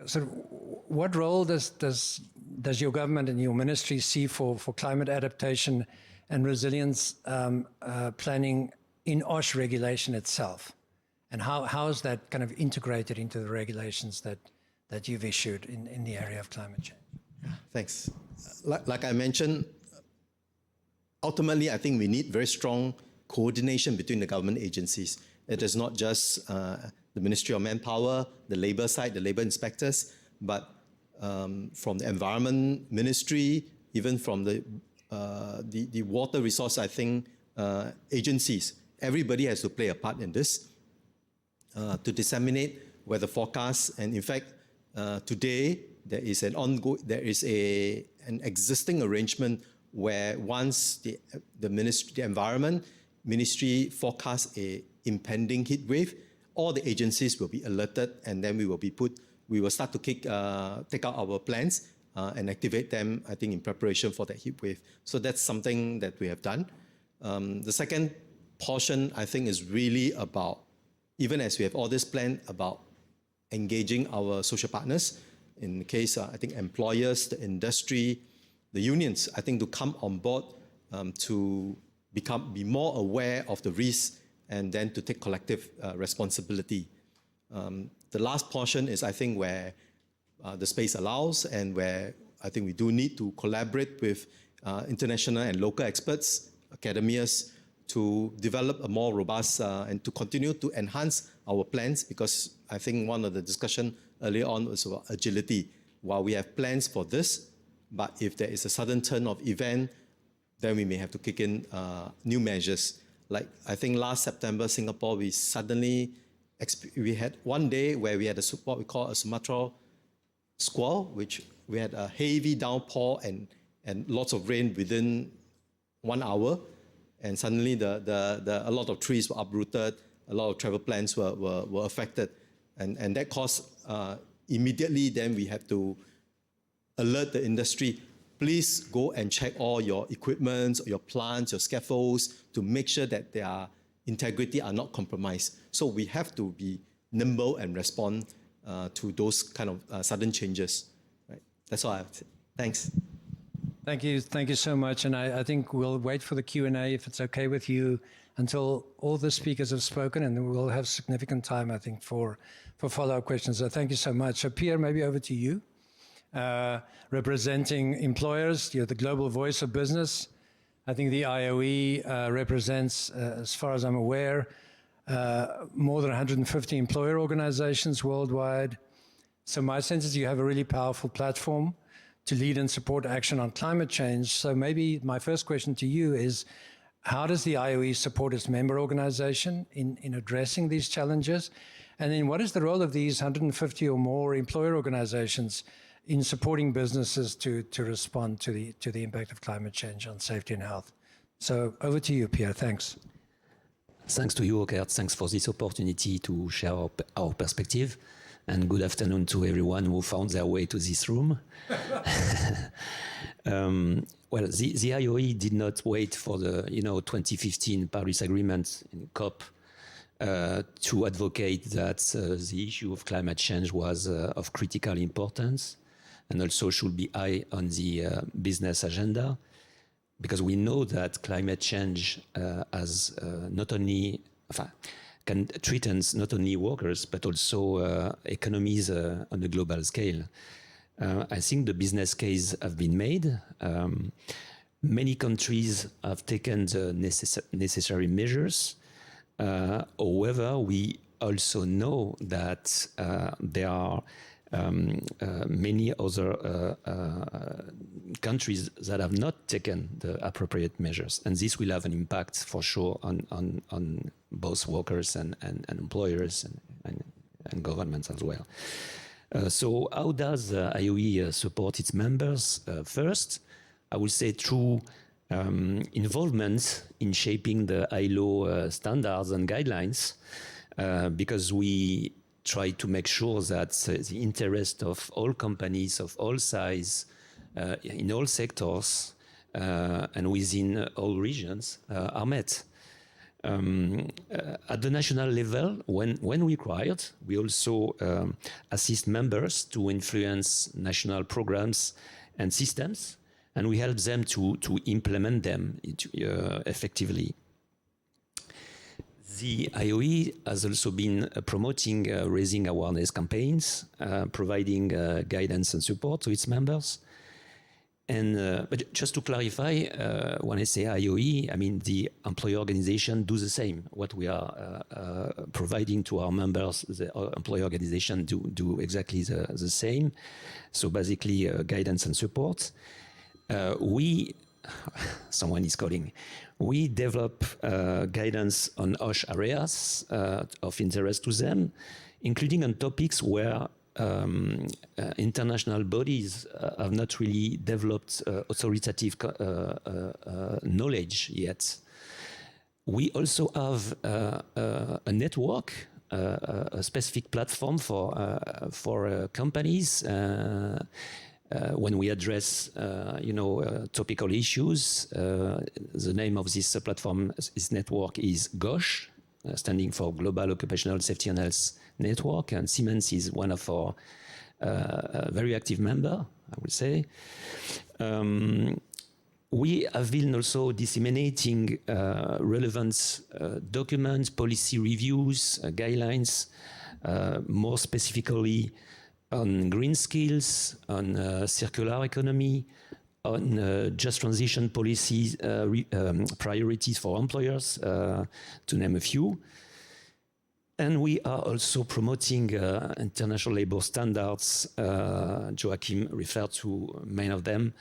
So what role does your government and your ministry see for climate adaptation and resilience planning in OSH regulation itself? And how is that kind of integrated into the regulations that you've issued in the area of climate change? Thanks. Like I mentioned, ultimately, I think we need very strong coordination between the government agencies. It is not just the Ministry of Manpower, the labour side, the labour inspectors, but from the Environment Ministry, even from the water resource, I think, agencies. Everybody has to play a part in this to disseminate weather forecasts. And in fact, today there is an existing arrangement where once the Environment Ministry forecasts a impending heat wave, all the agencies will be alerted, and then we will start to take out our plans and activate them, I think, in preparation for that heat wave. So that's something that we have done. The second portion, I think, is really about, even as we have all this plan, about engaging our social partners. In the case, I think employers, the industry, the unions, I think, to come on board to be more aware of the risks and then to take collective responsibility. The last portion is, I think, where the space allows and where I think we do need to collaborate with international and local experts, academias, to develop a more robust and to continue to enhance our plans, because I think one of the discussion earlier on was about agility. While we have plans for this, but if there is a sudden turn of event, then we may have to kick in new measures. Like I think last September, Singapore, we had one day where we had what we call a Sumatra squall, which we had a heavy downpour and lots of rain within 1 hour. And suddenly a lot of trees were uprooted, a lot of travel plans were affected. And that caused, immediately then we have to alert the industry, please go and check all your equipment, your plants, your scaffolds, to make sure that their integrity are not compromised. So we have to be nimble and respond to those kind of sudden changes. Right? That's all I have to say. Thanks. Thank you so much. And I think we'll wait for the Q&A, if it's okay with you, until all the speakers have spoken, and then we'll have significant time, I think, for follow-up questions. So thank you so much. So Pierre, maybe over to you. Representing employers, you're the global voice of business. I think the IOE represents, as far as I'm aware, more than 150 employer organizations worldwide. So my sense is you have a really powerful platform to lead and support action on climate change. So maybe my first question to you is, how does the IOE support its member organization in addressing these challenges? And then what is the role of these 150 or more employer organizations in supporting businesses to respond to the impact of climate change on safety and health? So over to you, Pierre. Thanks. Thanks to you, Gert. Thanks for this opportunity to share our perspective. And good afternoon to everyone who found their way to this room. Well, the IOE did not wait for the 2015 Paris Agreement in COP to advocate that the issue of climate change was of critical importance and also should be high on the business agenda, because we know that climate change has not only can threaten not only workers but also economies on a global scale. I think the business case have been made. Many countries have taken the necessary measures. However, we also know that there are many other countries that have not taken the appropriate measures, and this will have an impact for sure on both workers and employers and governments as well. So how does IOE support its members? First, I would say through involvement in shaping the ILO standards and guidelines, because we try to make sure that the interest of all companies of all size, in all sectors, and within all regions are met. At the national level, when required, we also assist members to influence national programs and systems, and we help them to implement them effectively. The IOE has also been promoting raising awareness campaigns, providing guidance and support to its members. And but just to clarify, when I say IOE, I mean the employer organization do the same. What we are providing to our members, the employer organization do exactly the same. So basically, guidance and support. Someone is calling. We develop guidance on OSH areas of interest to them, including on topics where international bodies have not really developed authoritative knowledge yet. We also have a network, a specific platform for companies when we address, topical issues. The name of this platform, this network is GOSH, standing for Global Occupational Safety and Health Network, and Siemens is one of our very active member, I would say. We have been also disseminating relevant documents, policy reviews, guidelines, more specifically on green skills, on circular economy, on just transition policies, priorities for employers, to name a few. And we are also promoting international labor standards. Joachim referred to many of them,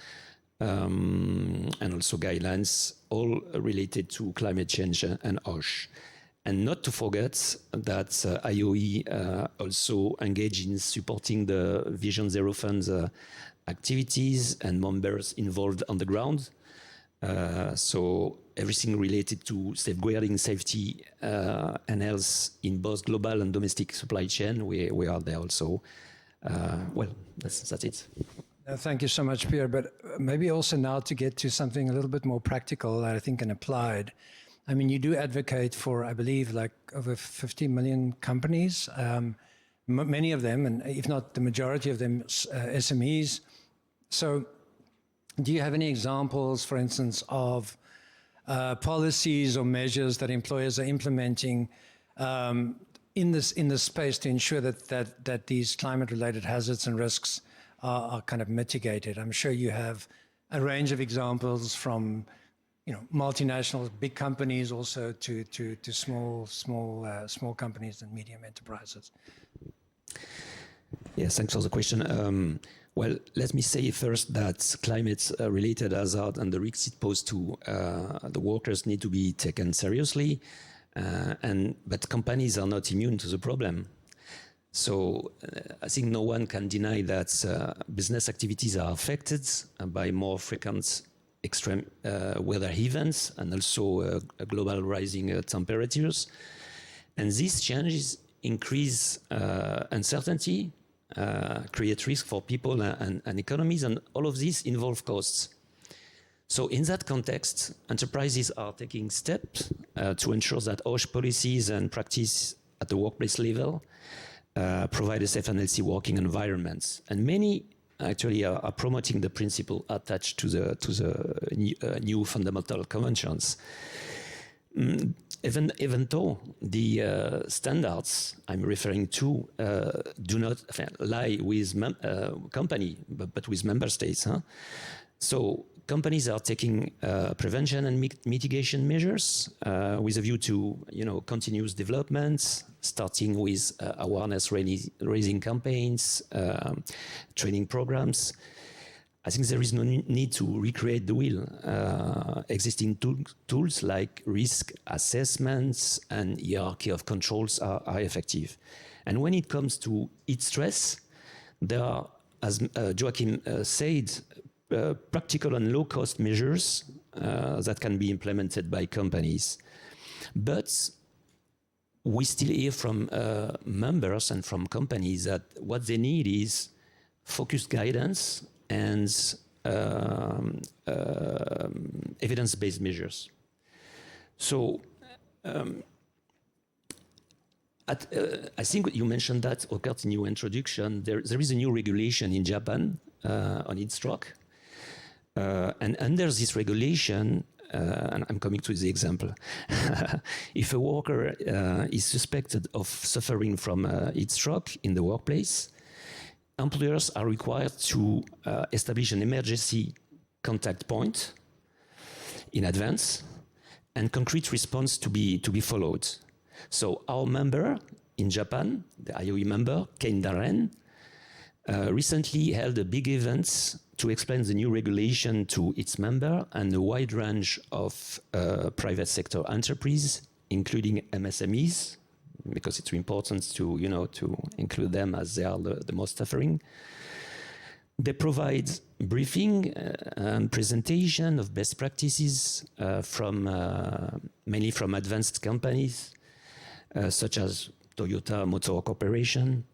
and also guidelines, all related to climate change and OSH. And not to forget that IOE also engage in supporting the Vision Zero Fund's activities and members involved on the ground. So everything related to safeguarding safety and health in both global and domestic supply chain, we are there also. Well, that's it. Thank you so much, Pierre. But maybe also now to get to something a little bit more practical, I think, and applied. I mean, you do advocate for, I believe, like over 50 million companies, many of them, and if not the majority of them, SMEs. So do you have any examples, for instance, of policies or measures that employers are implementing in this space to ensure that these climate-related hazards and risks are kind of mitigated? I'm sure you have a range of examples from multinational, big companies, also to small companies and medium enterprises. Yes, thanks for the question. Well, let me say first that climate-related hazard and the risks it poses to the workers need to be taken seriously, but companies are not immune to the problem. So I think no one can deny that business activities are affected by more frequent extreme weather events and also global rising temperatures. And these changes increase uncertainty create risk for people and economies, and all of this involve costs. So in that context, enterprises are taking steps to ensure that OSH policies and practice at the workplace level provide a safe and healthy working environment. And many actually are promoting the principle attached to the new fundamental conventions. Even though the standards I'm referring to do not lie with company, but with member states. So companies are taking prevention and mitigation measures with a view to continuous development, starting with awareness raising campaigns, training programs. I think there is no need to recreate the wheel. Existing tools like risk assessments and hierarchy of controls are effective. And when it comes to heat stress, there are, as Joachim said, practical and low-cost measures that can be implemented by companies. But we still hear from members and from companies that what they need is focused guidance and evidence-based measures. So I think you mentioned that occurred in your introduction. There is a new regulation in Japan on heat stroke. And under this regulation, and I'm coming to the example, if a worker is suspected of suffering from heat stroke in the workplace, employers are required to establish an emergency contact point in advance and concrete response to be followed. So our member in Japan, the IOE member, Kein Daren, recently held a big event to explain the new regulation to its member and a wide range of private sector enterprises, including MSMEs, because it's important to include them as they are the most suffering. They provide briefing and presentation of best practices mainly from advanced companies such as Toyota Motor Corporation.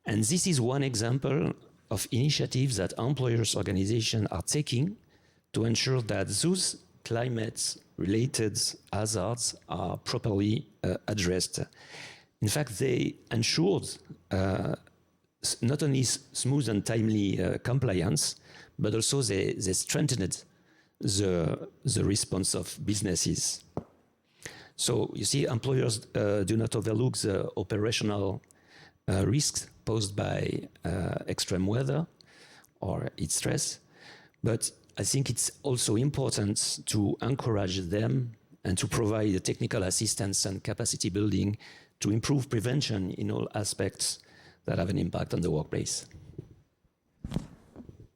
And this is one example of initiatives that employers' organizations are taking to ensure that those climate-related hazards are properly addressed. In fact, they ensured not only smooth and timely compliance, but also they strengthened the response of businesses. So you see, employers do not overlook the operational risks posed by extreme weather or heat stress, but I think it's also important to encourage them and to provide technical assistance and capacity building to improve prevention in all aspects that have an impact on the workplace.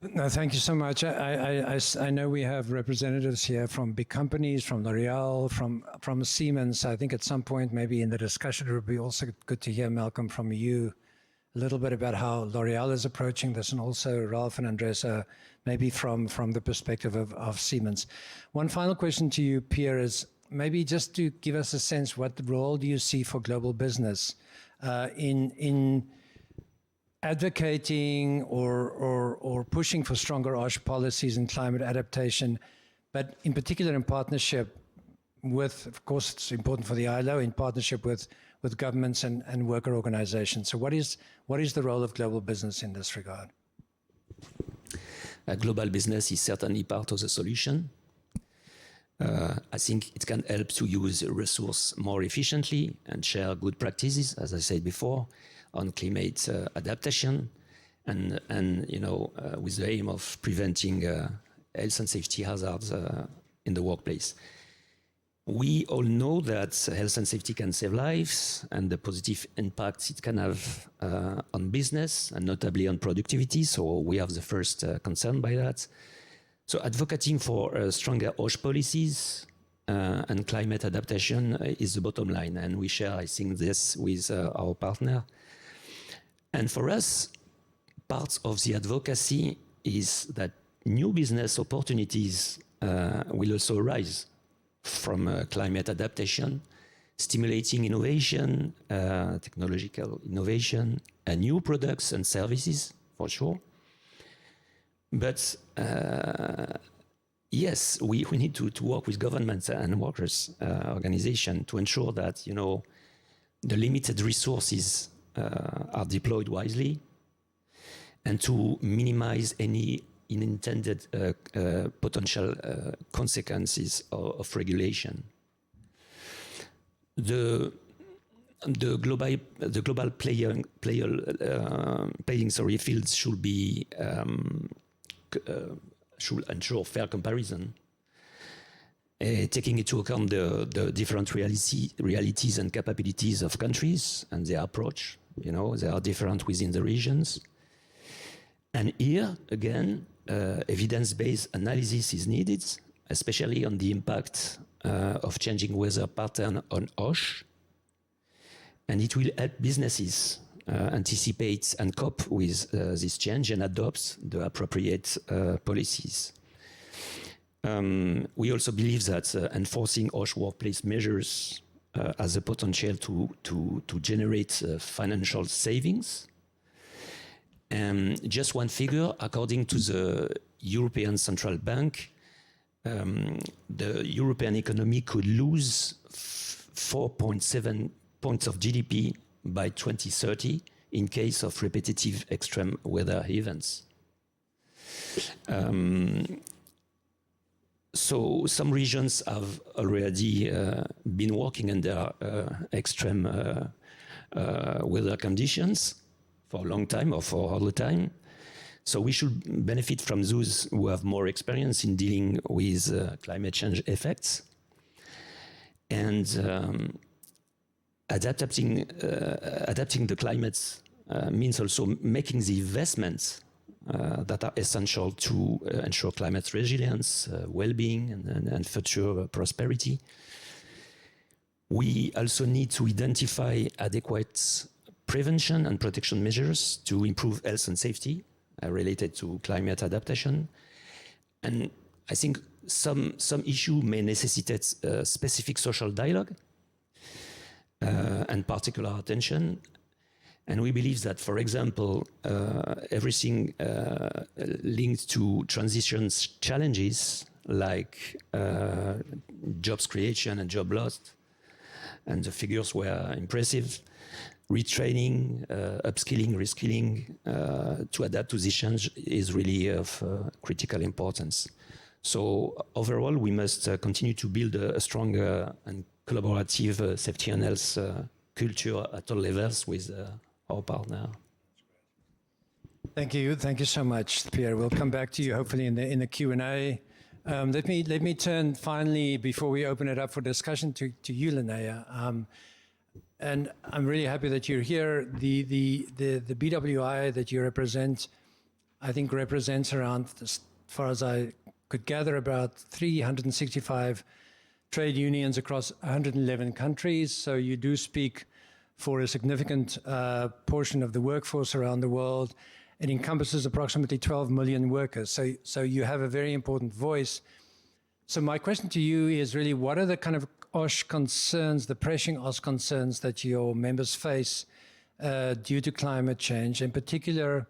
No, thank you so much. I know we have representatives here from big companies, from L'Oreal, from Siemens. I think at some point, maybe in the discussion, it would be also good to hear, Malcolm, from you a little bit about how L'Oreal is approaching this, and also Ralph and Andresa, maybe from the perspective of Siemens. One final question to you, Pierre, is maybe just to give us a sense, what role do you see for global business in advocating or pushing for stronger OSH policies and climate adaptation, but in particular in partnership with, of course, it's important for the ILO, in partnership with governments and worker organizations. So what is the role of global business in this regard? Global business is certainly part of the solution. I think it can help to use resource more efficiently and share good practices, as I said before, on climate adaptation, and with the aim of preventing health and safety hazards in the workplace. We all know that health and safety can save lives, and the positive impact it can have on business, and notably on productivity. So we have the first concern by that. So advocating for stronger OSH policies and climate adaptation is the bottom line, and we share, I think, this with our partner. And for us, part of the advocacy is that new business opportunities will also arise from climate adaptation, stimulating innovation, technological innovation, new products and services, for sure. But yes, we need to work with governments and workers' organizations to ensure that, the limited resources are deployed wisely and to minimize any unintended potential consequences of regulation. The global playing fields should be should ensure fair comparison, taking into account the different realities and capabilities of countries and their approach. They are different within the regions. And here, again, evidence-based analysis is needed, especially on the impact of changing weather pattern on OSH. And it will help businesses anticipate and cope with this change and adopt the appropriate policies. We also believe that enforcing OSH workplace measures has the potential to generate financial savings. Just one figure, according to the European Central Bank, the European economy could lose 4.7 points of GDP by 2030 in case of repetitive extreme weather events. So some regions have already been working under extreme weather conditions for a long time or for all the time. So we should benefit from those who have more experience in dealing with climate change effects. And adapting the climate means also making the investments that are essential to ensure climate resilience, well-being, and future prosperity. We also need to identify adequate prevention and protection measures to improve health and safety related to climate adaptation. And I think some issue may necessitate specific social dialogue and particular attention. And we believe that, for example, everything linked to transition challenges like jobs creation and job loss, and the figures were impressive, retraining, upskilling, reskilling to adapt to these changes is really of critical importance. So overall, we must continue to build a stronger and collaborative safety and health culture at all levels with our partner. Thank you so much, Pierre. We'll come back to you hopefully in the Q&A. Let me turn finally, before we open it up for discussion, to you, Linnea. And I'm really happy that you're here. The BWI that you represent, I think, represents around, as far as I could gather, about 365 trade unions across 111 countries. So you do speak for a significant portion of the workforce around the world. It encompasses approximately 12 million workers. So you have a very important voice. So my question to you is really, what are the kind of OSH concerns, the pressing OSH concerns that your members face due to climate change, in particular,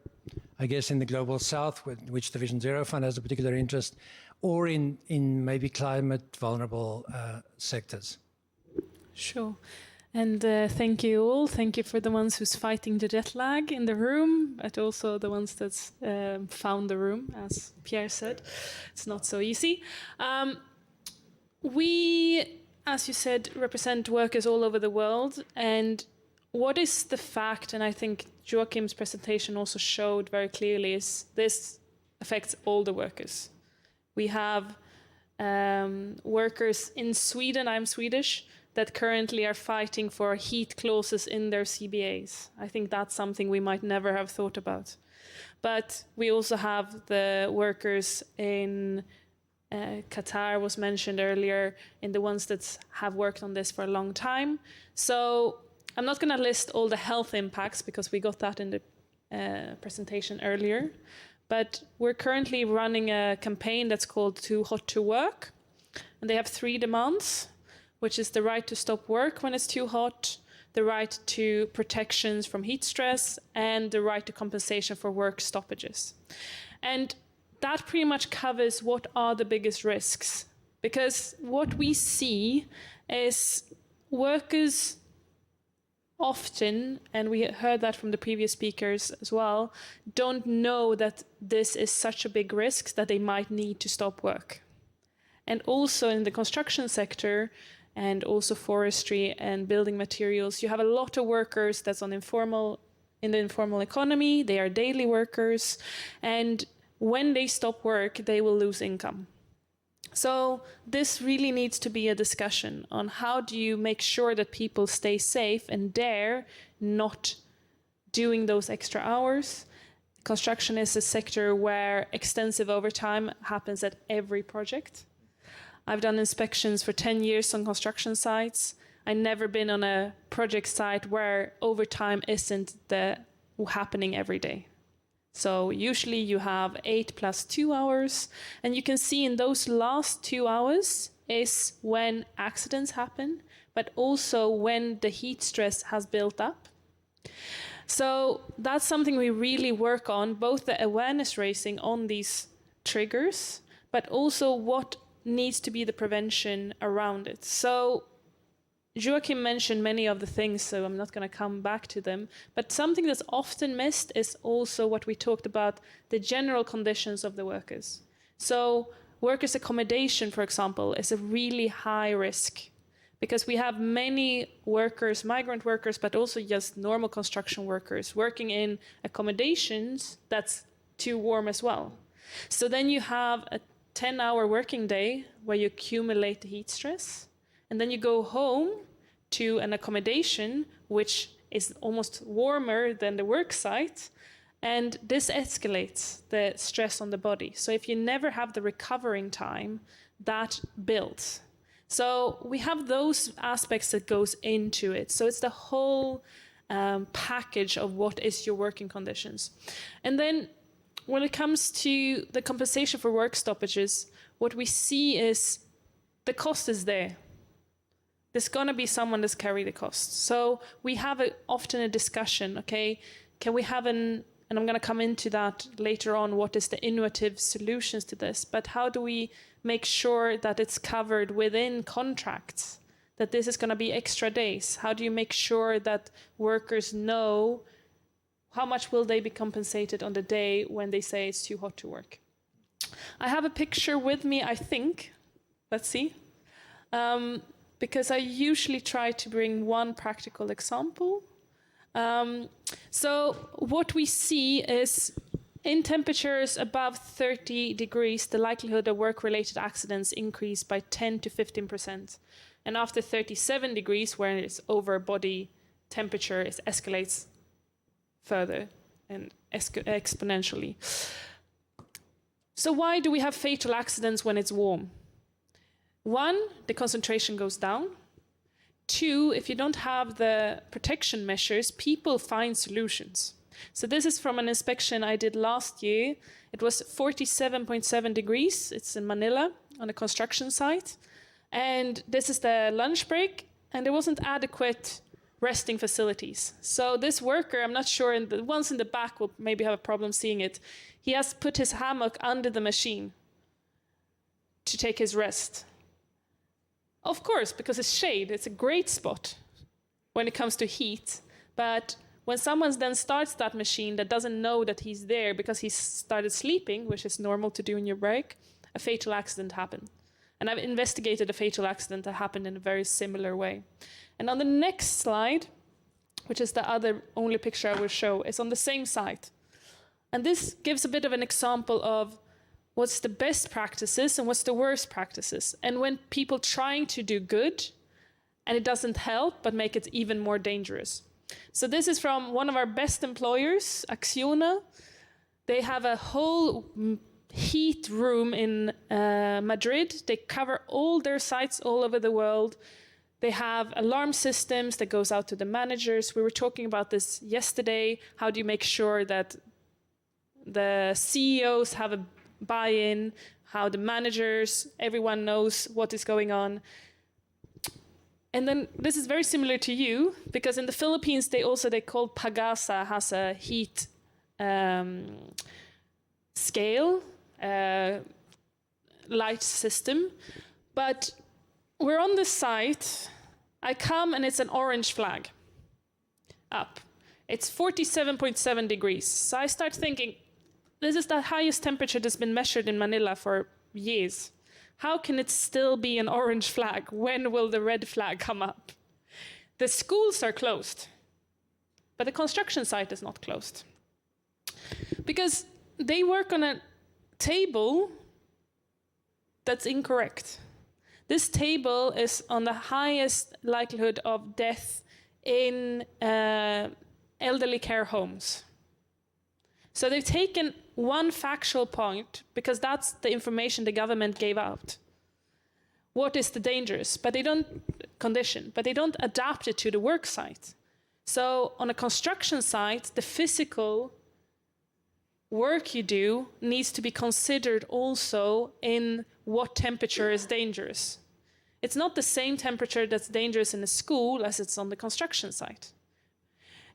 I guess, in the Global South, which the Vision Zero Fund has a particular interest, or in maybe climate vulnerable sectors? Sure. And thank you all. Thank you for the ones who's fighting the jet lag in the room, but also the ones that's found the room, as Pierre said. It's not so easy. We, as you said, represent workers all over the world. And what is the fact, and I think Joachim's presentation also showed very clearly, is this affects all the workers. We have workers in Sweden, I'm Swedish, that currently are fighting for heat clauses in their CBAs. I think that's something we might never have thought about. But we also have the workers in Qatar was mentioned earlier, in the ones that have worked on this for a long time. So I'm not going to list all the health impacts because we got that in the presentation earlier. But we're currently running a campaign that's called Too Hot to Work. And they have 3 demands. which is the right to stop work when it's too hot, the right to protections from heat stress, and the right to compensation for work stoppages. And that pretty much covers what are the biggest risks. Because what we see is workers often, and we heard that from the previous speakers as well, don't know that this is such a big risk that they might need to stop work. And also in the construction sector, and also forestry and building materials, you have a lot of workers that's in the informal economy, they are daily workers, and when they stop work, they will lose income. So this really needs to be a discussion on how do you make sure that people stay safe and dare not doing those extra hours. Construction is a sector where extensive overtime happens at every project. I've done inspections for 10 years on construction sites. I've never been on a project site where overtime isn't happening every day. So usually you have 8 + 2 hours, and you can see in those last 2 hours is when accidents happen, but also when the heat stress has built up. So that's something we really work on, both the awareness raising on these triggers, but also what needs to be the prevention around it. So Joachim mentioned many of the things, so I'm not going to come back to them. But something that's often missed is also what we talked about, the general conditions of the workers. So workers' accommodation, for example, is a really high risk because we have many workers, migrant workers, but also just normal construction workers working in accommodations that's too warm as well. So then you have a 10-hour working day where you accumulate the heat stress, and then you go home to an accommodation which is almost warmer than the work site, and this escalates the stress on the body. So if you never have the recovering time, that builds. So we have those aspects that goes into it. So it's the whole package of what is your working conditions. And then when it comes to the compensation for work stoppages, what we see is the cost is there. There's going to be someone that's carry the cost. So we have often a discussion, okay, can we have and I'm going to come into that later on, what is the innovative solutions to this, but how do we make sure that it's covered within contracts, that this is going to be extra days? How do you make sure that workers know how much will they be compensated on the day when they say it's too hot to work? I have a picture with me, I think. Let's see. Because I usually try to bring one practical example. So what we see is in temperatures above 30 degrees, the likelihood of work-related accidents increase by 10 to 15%. And after 37 degrees, where it's over body temperature, it escalates further and exponentially. So why do we have fatal accidents when it's warm? 1, the concentration goes down. 2, if you don't have the protection measures, people find solutions. So this is from an inspection I did last year. It was 47.7 degrees. It's in Manila on a construction site. And this is the lunch break, and there wasn't adequate resting facilities. So this worker, I'm not sure, and the ones in the back will maybe have a problem seeing it. He has put his hammock under the machine to take his rest. Of course, because it's shade, it's a great spot when it comes to heat. But when someone then starts that machine that doesn't know that he's there because he started sleeping, which is normal to do in your break, a fatal accident happened. And I've investigated a fatal accident that happened in a very similar way. And on the next slide, which is the only picture I will show, is on the same site. And this gives a bit of an example of what's the best practices and what's the worst practices. And when people trying to do good, and it doesn't help, but make it even more dangerous. So this is from one of our best employers, Acciona. They have a whole heat room in Madrid. They cover all their sites all over the world. They have alarm systems that goes out to the managers. We were talking about this yesterday. How do you make sure that the CEOs have a buy-in, how the managers, everyone knows what is going on. And then this is very similar to you, because in the Philippines, they call Pagasa, has a heat scale, light system. But we're on the site, I come and it's an orange flag up. It's 47.7 degrees. So I start thinking, this is the highest temperature that's been measured in Manila for years. How can it still be an orange flag? When will the red flag come up? The schools are closed, but the construction site is not closed. Because they work on a table that's incorrect. This table is on the highest likelihood of death in elderly care homes. So they've taken one factual point, because that's the information the government gave out. What is the dangerous? But they don't condition, but they don't adapt it to the work site. So on a construction site, the physical work you do needs to be considered also in what temperature is dangerous. It's not the same temperature that's dangerous in a school as it's on the construction site.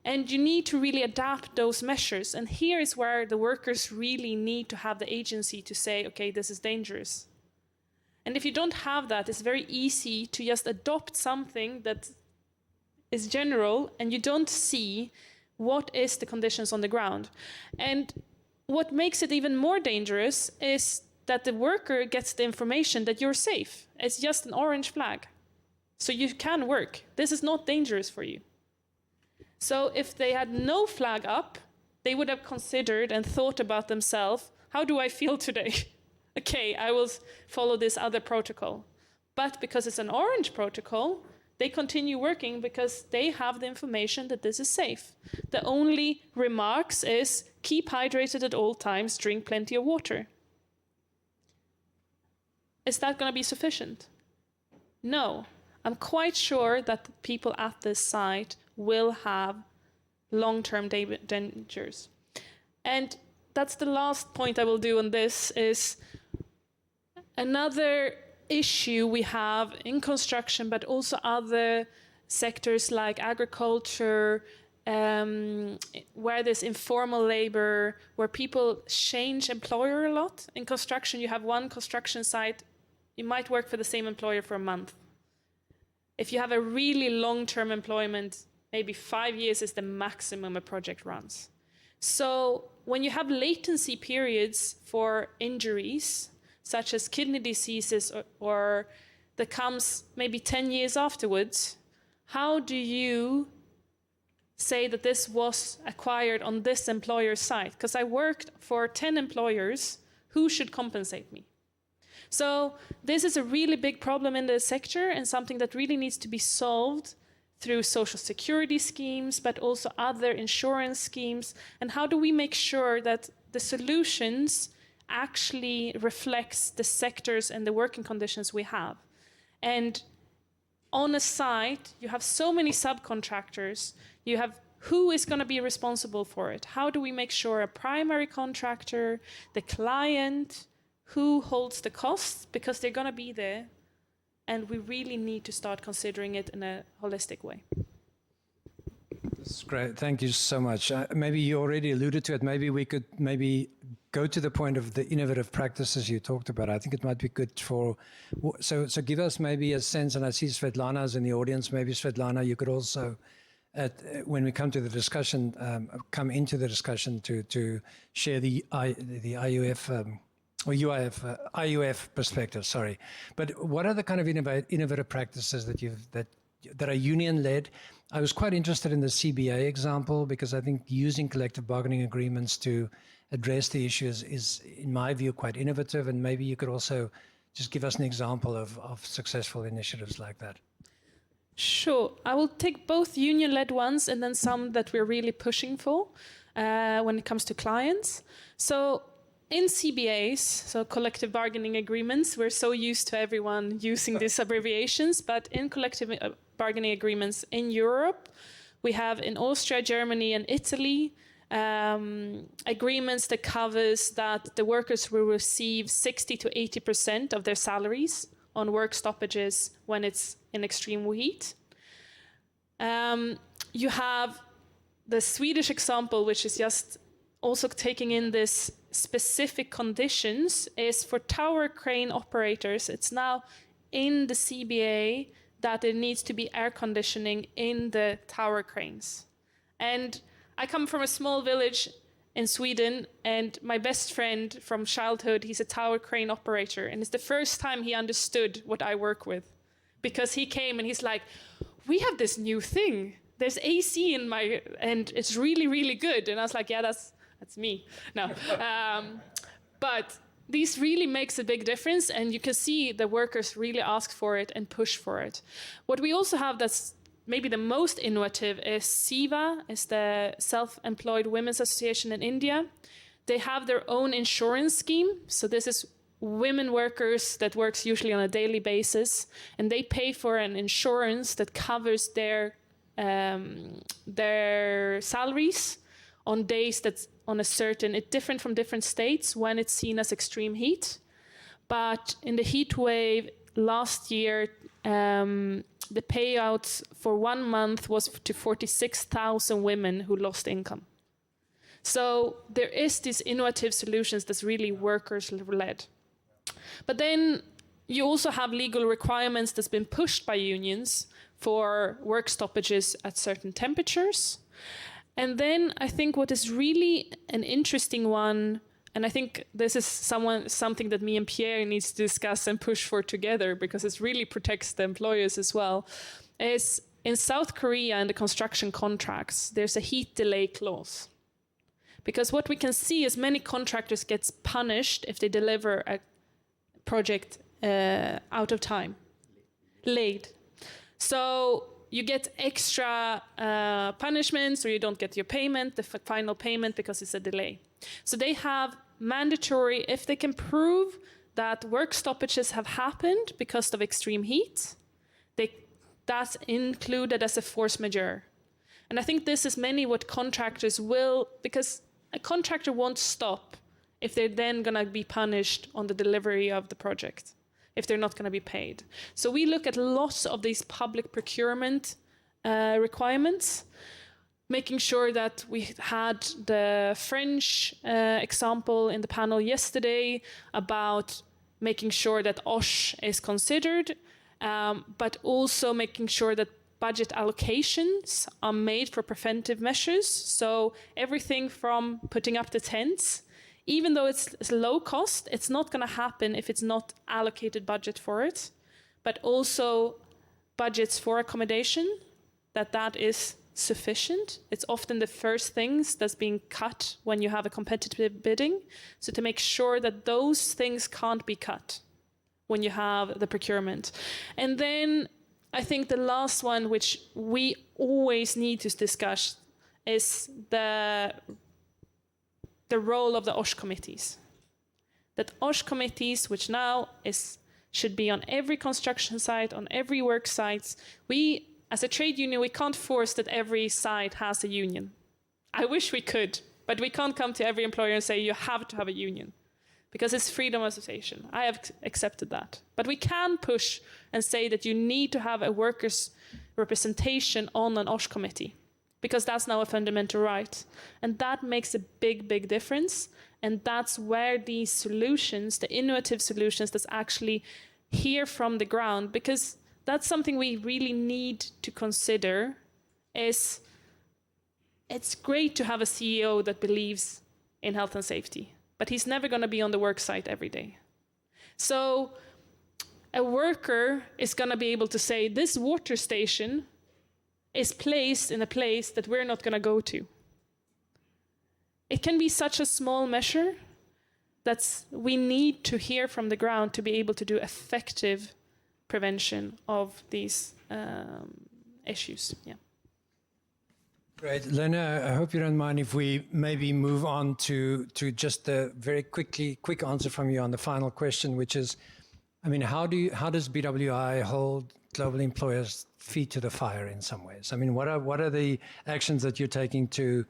And you need to really adapt those measures. And here is where the workers really need to have the agency to say, okay, this is dangerous. And if you don't have that, it's very easy to just adopt something that is general and you don't see what is the conditions on the ground. And what makes it even more dangerous is that the worker gets the information that you're safe. It's just an orange flag. So you can work. This is not dangerous for you. So if they had no flag up, they would have considered and thought about themselves, how do I feel today? Okay, I will follow this other protocol. But because it's an orange protocol, they continue working because they have the information that this is safe. The only remarks is keep hydrated at all times, drink plenty of water. Is that going to be sufficient? No. I'm quite sure that the people at this site will have long-term dangers. And that's the last point I will do on this, is another issue we have in construction, but also other sectors like agriculture, where there's informal labor, where people change employer a lot. In construction, you have one construction site, you might work for the same employer for a month. If you have a really long-term employment, maybe 5 years is the maximum a project runs. So when you have latency periods for injuries, such as kidney diseases or that comes maybe 10 years afterwards, how do you say that this was acquired on this employer's site? Because I worked for 10 employers, who should compensate me? So this is a really big problem in the sector and something that really needs to be solved through social security schemes, but also other insurance schemes. And how do we make sure that the solutions actually reflects the sectors and the working conditions we have? And on a site, you have so many subcontractors, you have who is going to be responsible for it? How do we make sure a primary contractor, the client, who holds the costs, because they're going to be there, and we really need to start considering it in a holistic way. That's great. Thank you so much. Maybe you already alluded to it. Maybe we could go to the point of the innovative practices you talked about. I think it might be good for, so give us maybe a sense, and I see Svetlana is in the audience. Maybe Svetlana, you could also, when we come to the discussion, come into the discussion to share the IUF, or IUF perspective, sorry. But what are the kind of innovative practices that are union-led? I was quite interested in the CBA example, because I think using collective bargaining agreements to address the issues is, in my view, quite innovative. And maybe you could also just give us an example of successful initiatives like that. Sure. I will take both union-led ones and then some that we're really pushing for when it comes to clients. So in CBAs, so collective bargaining agreements, we're so used to everyone using these abbreviations, but in collective bargaining agreements in Europe, we have in Austria, Germany, and Italy, agreements that covers that the workers will receive 60 to 80% of their salaries on work stoppages when it's in extreme heat. You have the Swedish example, which is just also taking in this specific conditions, is for tower crane operators. It's now in the CBA that there needs to be air conditioning in the tower cranes. And I come from a small village in Sweden, and my best friend from childhood, he's a tower crane operator, and it's the first time he understood what I work with, because he came and he's like, we have this new thing. There's AC in my, and it's really, really good. And I was like, yeah, that's me. No. But this really makes a big difference, and you can see the workers really ask for it and push for it. What we also have that's maybe the most innovative is SIVA, is the Self-Employed Women's Association in India. They have their own insurance scheme. So this is women workers that works usually on a daily basis, and they pay for an insurance that covers their salaries on days that's on a certain, it's different from different states when it's seen as extreme heat. But in the heat wave last year, the payouts for 1 month was to 46,000 women who lost income. So there is these innovative solutions that's really workers-led. But then you also have legal requirements that's been pushed by unions for work stoppages at certain temperatures. And then I think what is really an interesting one, and I think this is something that me and Pierre needs to discuss and push for together, because it really protects the employers as well, is in South Korea in the construction contracts, there's a heat delay clause. Because what we can see is many contractors gets punished if they deliver a project out of time, late. So you get extra punishments, or you don't get your payment, the final payment, because it's a delay. So they have mandatory, if they can prove that work stoppages have happened because of extreme heat, that's included as a force majeure. And I think this is many what contractors will, because a contractor won't stop if they're then going to be punished on the delivery of the project, if they're not going to be paid. So we look at lots of these public procurement requirements, making sure that we had the French example in the panel yesterday about making sure that OSH is considered, but also making sure that budget allocations are made for preventive measures. So everything from putting up the tents, even though it's low cost, it's not going to happen if it's not allocated budget for it, but also budgets for accommodation, that is sufficient. It's often the first things that's being cut when you have a competitive bidding. So to make sure that those things can't be cut when you have the procurement. And then I think the last one, which we always need to discuss, is the role of the OSH committees. That OSH committees, which now should be on every construction site, on every work site. We, as a trade union, we can't force that every site has a union. I wish we could, but we can't come to every employer and say you have to have a union, because it's freedom of association. I have accepted that. But we can push and say that you need to have a workers' representation on an OSH committee, because that's now a fundamental right. And that makes a big, big difference. And that's where these solutions, the innovative solutions that's actually here from the ground, because that's something we really need to consider, is it's great to have a CEO that believes in health and safety, but he's never going to be on the work site every day. So a worker is going to be able to say, this water station is placed in a place that we're not going to go to. It can be such a small measure that we need to hear from the ground to be able to do effective prevention of these issues. Yeah. Great. Lena, I hope you don't mind if we maybe move on to just a very quick answer from you on the final question, which is, I mean, how does BWI hold global employers' feet to the fire in some ways? I mean, what are the actions that you're taking to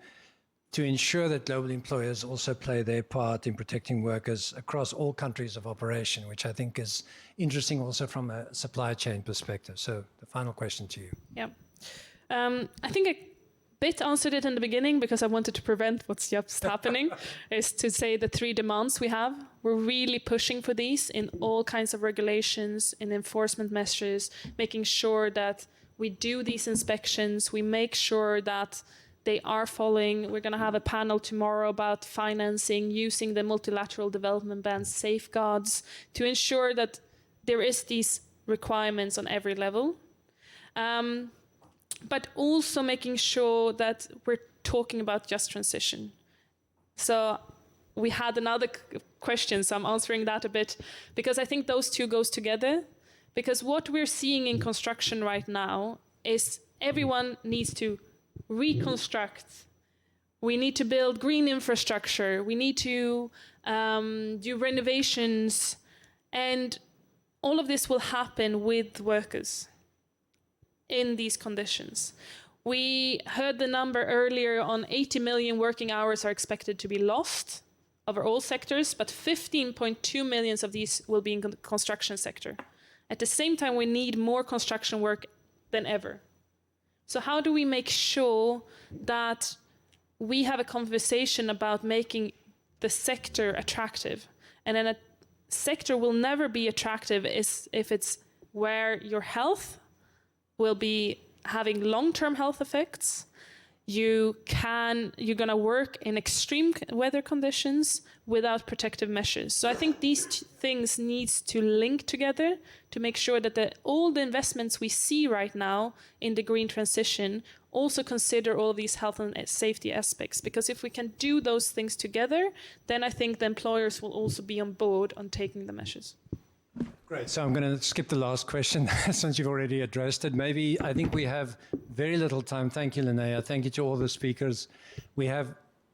to ensure that global employers also play their part in protecting workers across all countries of operation, which I think is interesting also from a supply chain perspective. So the final question to you. Yeah. I think I bit answered it in the beginning because I wanted to prevent what's just happening, is to say the 3 demands we have. We're really pushing for these in all kinds of regulations, in enforcement measures, making sure that we do these inspections, we make sure that they are following. We're going to have a panel tomorrow about financing, using the multilateral development ban safeguards to ensure that there is these requirements on every level. But also making sure that we're talking about just transition. So we had another question, so I'm answering that a bit, because I think those two goes together. Because what we're seeing in construction right now is everyone needs to reconstruct. We need to build green infrastructure. We need to do renovations. And all of this will happen with workers in these conditions. We heard the number earlier on 80 million working hours are expected to be lost over all sectors, but 15.2 million of these will be in the construction sector. At the same time, we need more construction work than ever. So how do we make sure that we have a conversation about making the sector attractive? And then a sector will never be attractive if it's where your health will be having long-term health effects. You're gonna work in extreme weather conditions without protective measures. So I think these things needs to link together to make sure that all the investments we see right now in the green transition also consider all these health and safety aspects. Because if we can do those things together, then I think the employers will also be on board on taking the measures. Great. So I'm going to skip the last question since you've already addressed it. Maybe, I think we have very little time. Thank you, Linnea. Thank you to all the speakers.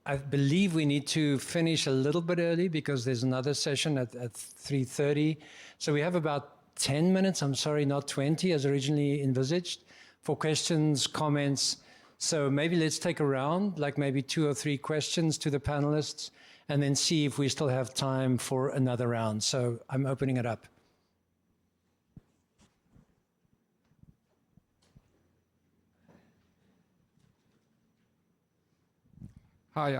I believe we need to finish a little bit early because there's another session at 3:30. So we have about 10 minutes, I'm sorry, not 20 as originally envisaged, for questions, comments. So maybe let's take a round, like maybe 2 or 3 questions to the panelists, and then see if we still have time for another round. So I'm opening it up. Hi,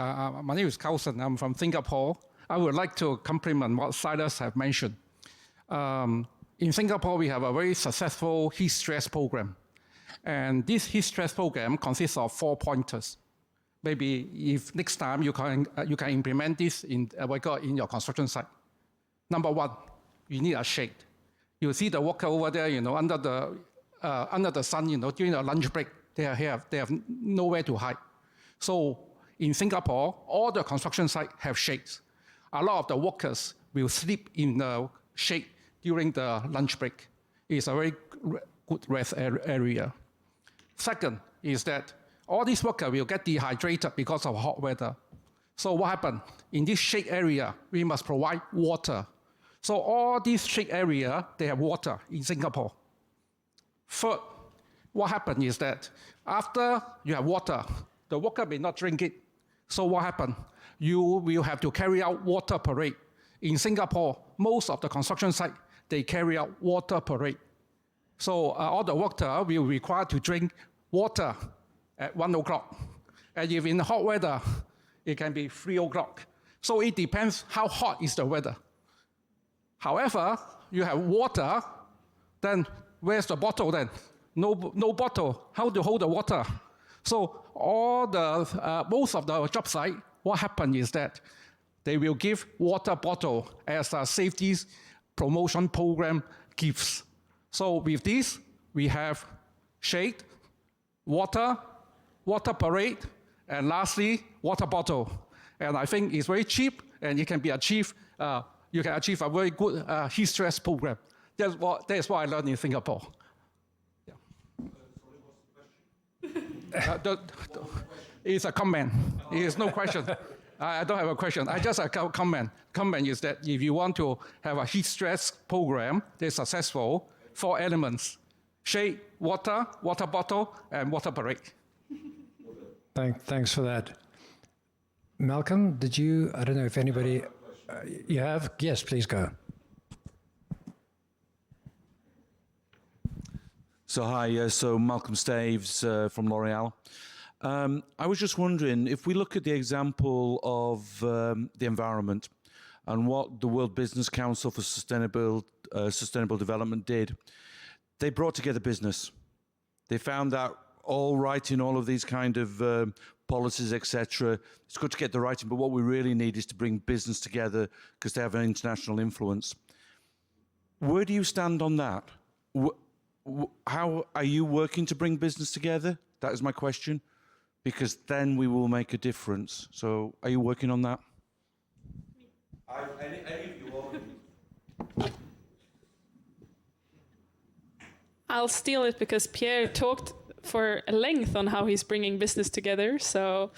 my name is Carlson. I'm from Singapore. I would like to compliment what Silas have mentioned. In Singapore, we have a very successful heat stress program. And this heat stress program consists of 4 pointers. Maybe if next time you can implement this in your construction site. Number 1, you need a shade. You see the worker over there, under the sun, during the lunch break, they have nowhere to hide. So in Singapore, all the construction sites have shades. A lot of the workers will sleep in the shade during the lunch break. It's a very good rest area. Second is that all these workers will get dehydrated because of hot weather. So what happened? In this shade area, we must provide water. So all these shade area, they have water in Singapore. Third, what happened is that after you have water, the worker may not drink it. So what happened? You will have to carry out water parade. In Singapore, most of the construction sites, they carry out water parade. So all the workers will be required to drink water at 1 o'clock. And if in hot weather, it can be 3 o'clock. So it depends how hot is the weather. However, you have water, then where's the bottle then? No bottle. How to hold the water? So most of the job site, what happened is that they will give water bottle as a safety promotion program gifts. So with this, we have shade, water parade, and lastly, water bottle. And I think it's very cheap, and it can be achieved. You can achieve a very good heat stress program. That's what I learned in Singapore. Yeah. It's a comment. It's no question. I don't have a question. I just have a comment. Comment is that if you want to have a heat stress program that's successful, 4 elements: shade, water bottle, and water parade. Thanks for that. Malcolm, did you, I don't know if anybody, you have? Yes, please go. So hi, so Malcolm Staves from L'Oreal. I was just wondering, if we look at the example of the environment and what the World Business Council for Sustainable Development did, they brought together business. They found that all writing all of these kind of policies, etc. It's good to get the writing, but what we really need is to bring business together because they have an international influence. Where do you stand on that? How are you working to bring business together? That is my question, because then we will make a difference. So are you working on that? Any of you already? I'll steal it because Pierre talked for a length on how he's bringing business together. So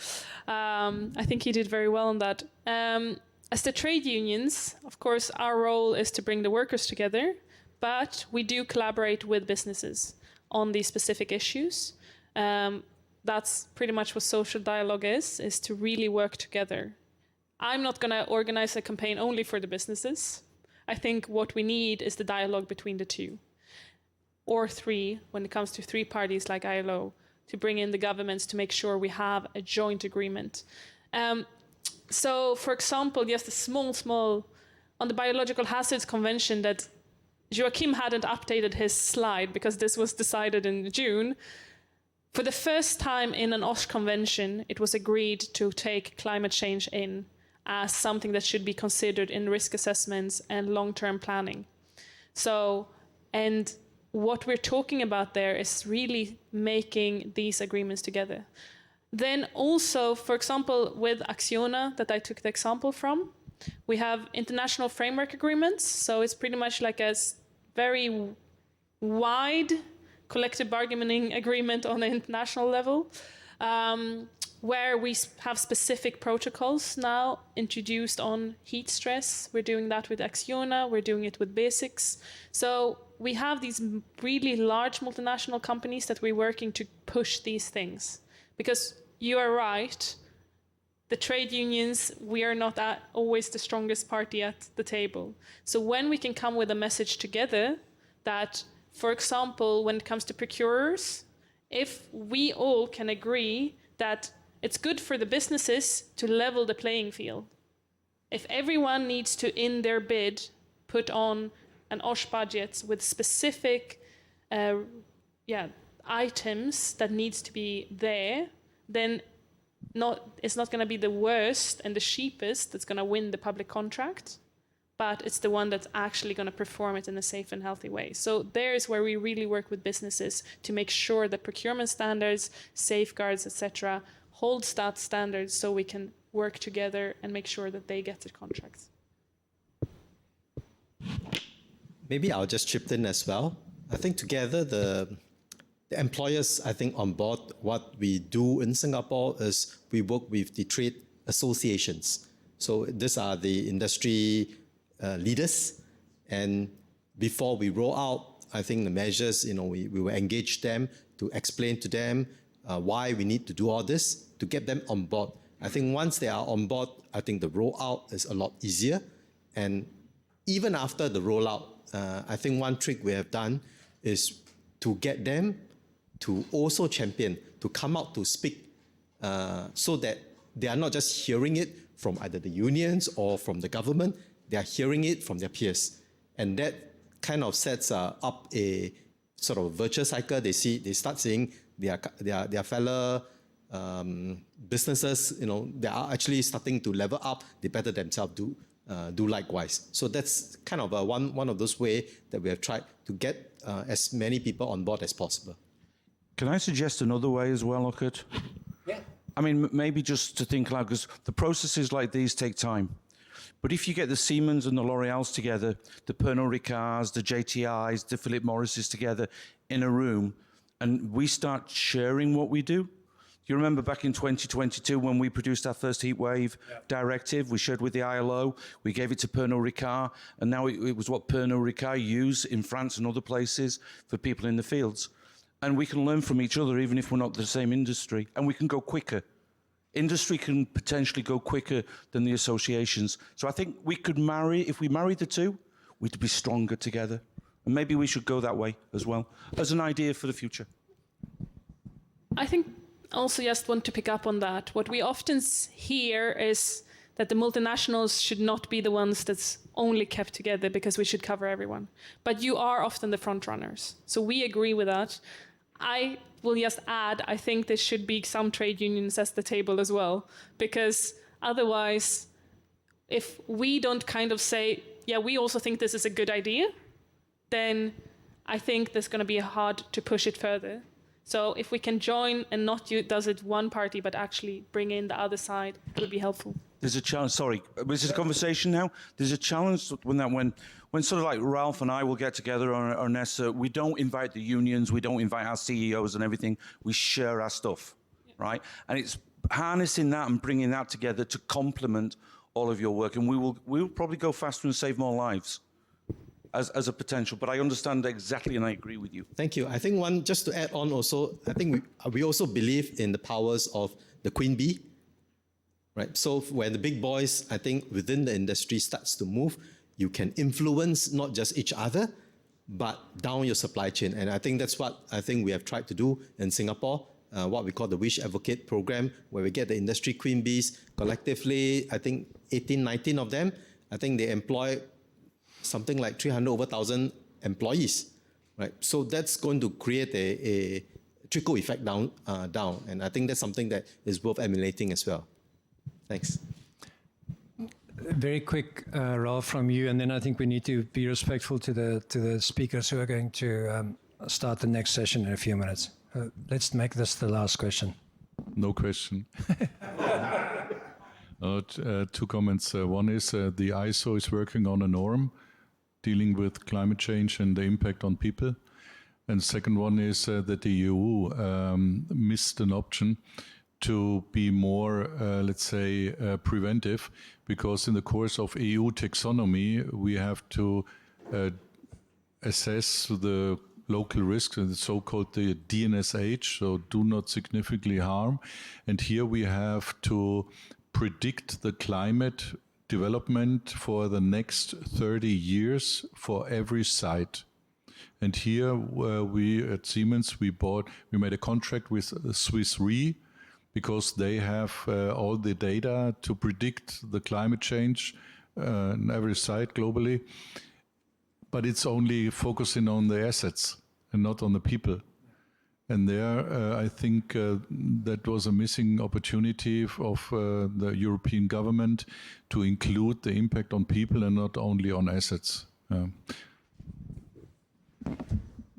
I think he did very well on that. As the trade unions, of course, our role is to bring the workers together, but we do collaborate with businesses on these specific issues. That's pretty much what social dialogue is to really work together. I'm not going to organize a campaign only for the businesses. I think what we need is the dialogue between the two. Or three, when it comes to three parties like ILO, to bring in the governments to make sure we have a joint agreement. So, for example, just a small, on the Biological Hazards Convention that Joachim hadn't updated his slide because this was decided in June. For the first time in an OSH convention, it was agreed to take climate change in as something that should be considered in risk assessments and long-term planning. So, and what we're talking about there is really making these agreements together. Then also, for example, with Acciona, that I took the example from, we have international framework agreements. So it's pretty much like a very wide collective bargaining agreement on an international level, where we have specific protocols now introduced on heat stress. We're doing that with Acciona, we're doing it with Basics. So we have these really large multinational companies that we're working to push these things. Because you are right, the trade unions, we are not always the strongest party at the table. So when we can come with a message together that, for example, when it comes to procurers, if we all can agree that it's good for the businesses to level the playing field. If everyone needs to, in their bid, put on an OSH budget with specific items that needs to be there, then it's not going to be the worst and the cheapest that's going to win the public contract, but it's the one that's actually going to perform it in a safe and healthy way. So there's where we really work with businesses to make sure that procurement standards, safeguards, etc., holds that standard so we can work together and make sure that they get the contracts. Maybe I'll just chip in as well. I think together the employers, I think, on board, what we do in Singapore is we work with the trade associations. So these are the industry leaders. And before we roll out, I think the measures, we will engage them to explain to them why we need to do all this to get them on board. I think once they are on board, I think the rollout is a lot easier. And even after the rollout, I think one trick we have done is to get them to also champion, to come out to speak so that they are not just hearing it from either the unions or from the government, they are hearing it from their peers. And that kind of sets up a sort of virtuous cycle. They start seeing their fellow businesses, they are actually starting to level up. They better themselves do likewise. So that's kind of one of those ways that we have tried to get as many people on board as possible. Can I suggest another way as well, Okut? Yeah. I mean, maybe just to think loud, because the processes like these take time. But if you get the Siemens and the L'Oreals together, the Pernod Ricards, the JTIs, the Philip Morrises together in a room, and we start sharing what we do. You remember back in 2022 when we produced our first heatwave directive, we shared with the ILO, we gave it to Pernod Ricard, and now it was what Pernod Ricard use in France and other places for people in the fields. And we can learn from each other even if we're not the same industry, and we can go quicker. Industry can potentially go quicker than the associations. So I think we could marry, if we married the two, we'd be stronger together. And maybe we should go that way as well, as an idea for the future. I think also just want to pick up on that. What we often hear is that the multinationals should not be the ones that's only kept together because we should cover everyone. But you are often the front runners. So we agree with that. I will just add, I think there should be some trade unions at the table as well, because otherwise, if we don't kind of say, yeah, we also think this is a good idea, then I think there's going to be hard to push it further. So if we can join and not does it one party, but actually bring in the other side, it would be helpful. There's a challenge, sorry, this is a conversation now. There's a challenge when sort of like Ralph and I will get together or Nessa, we don't invite the unions, we don't invite our CEOs and everything, we share our stuff, right? And it's harnessing that and bringing that together to complement all of your work. And we will probably go faster and save more lives as a potential, but I understand exactly and I agree with you. Thank you. I think just to add on also, I think we also believe in the powers of the queen bee, right? So when the big boys, I think within the industry starts to move, you can influence not just each other, but down your supply chain. And I think that's what I think we have tried to do in Singapore, what we call the Wish Advocate program, where we get the industry queen bees collectively, I think 18, 19 of them. I think they employ something like 300,000 employees, right? So that's going to create a trickle effect down. And I think that's something that is worth emulating as well. Thanks. Very quick, Ralph, from you, and then I think we need to be respectful to the speakers who are going to start the next session in a few minutes. Let's make this the last question. No question. Two comments. One is the ISO is working on a norm dealing with climate change and the impact on people. And the second one is that the EU missed an option to be more, let's say, preventive, because in the course of EU taxonomy, we have to assess the local risks, and the so-called the DNSH, so do not significantly harm. And here we have to predict the climate development for the next 30 years for every site. And here we at Siemens, we made a contract with Swiss Re, because they have all the data to predict the climate change in every site globally. But it's only focusing on the assets and not on the people. And there, I think that was a missing opportunity of the European government to include the impact on people and not only on assets.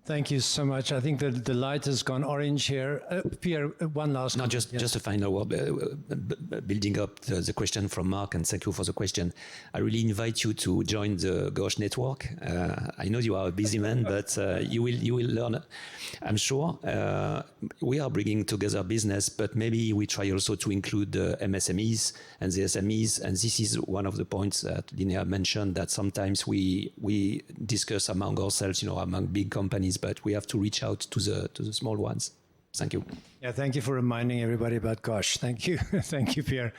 Thank you so much. I think that the light has gone orange here. Pierre, one last No, comment. just a final word, building up the question from Mark, and thank you for the question. I really invite you to join the GOSH network. I know you are a busy man, but you will learn, I'm sure. We are bringing together business, but maybe we try also to include the MSMEs and the SMEs, and this is one of the points that Linnea mentioned, that sometimes we discuss among ourselves, among big companies, but we have to reach out to the small ones. Thank you. Yeah, thank you for reminding everybody about GOSH. Thank you. Thank you, Pierre.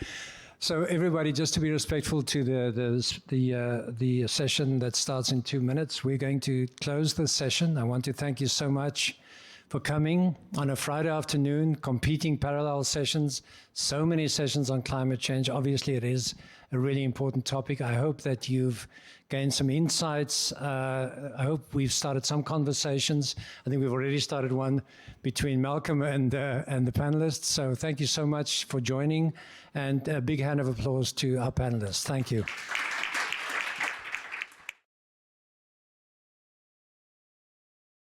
So everybody, just to be respectful to the session that starts in 2 minutes, we're going to close the session. I want to thank you so much for coming on a Friday afternoon, competing parallel sessions, so many sessions on climate change. Obviously, it is a really important topic. I hope that you've gained some insights. I hope we've started some conversations. I think we've already started one between Malcolm and the panelists. So thank you so much for joining, and a big hand of applause to our panelists. Thank you.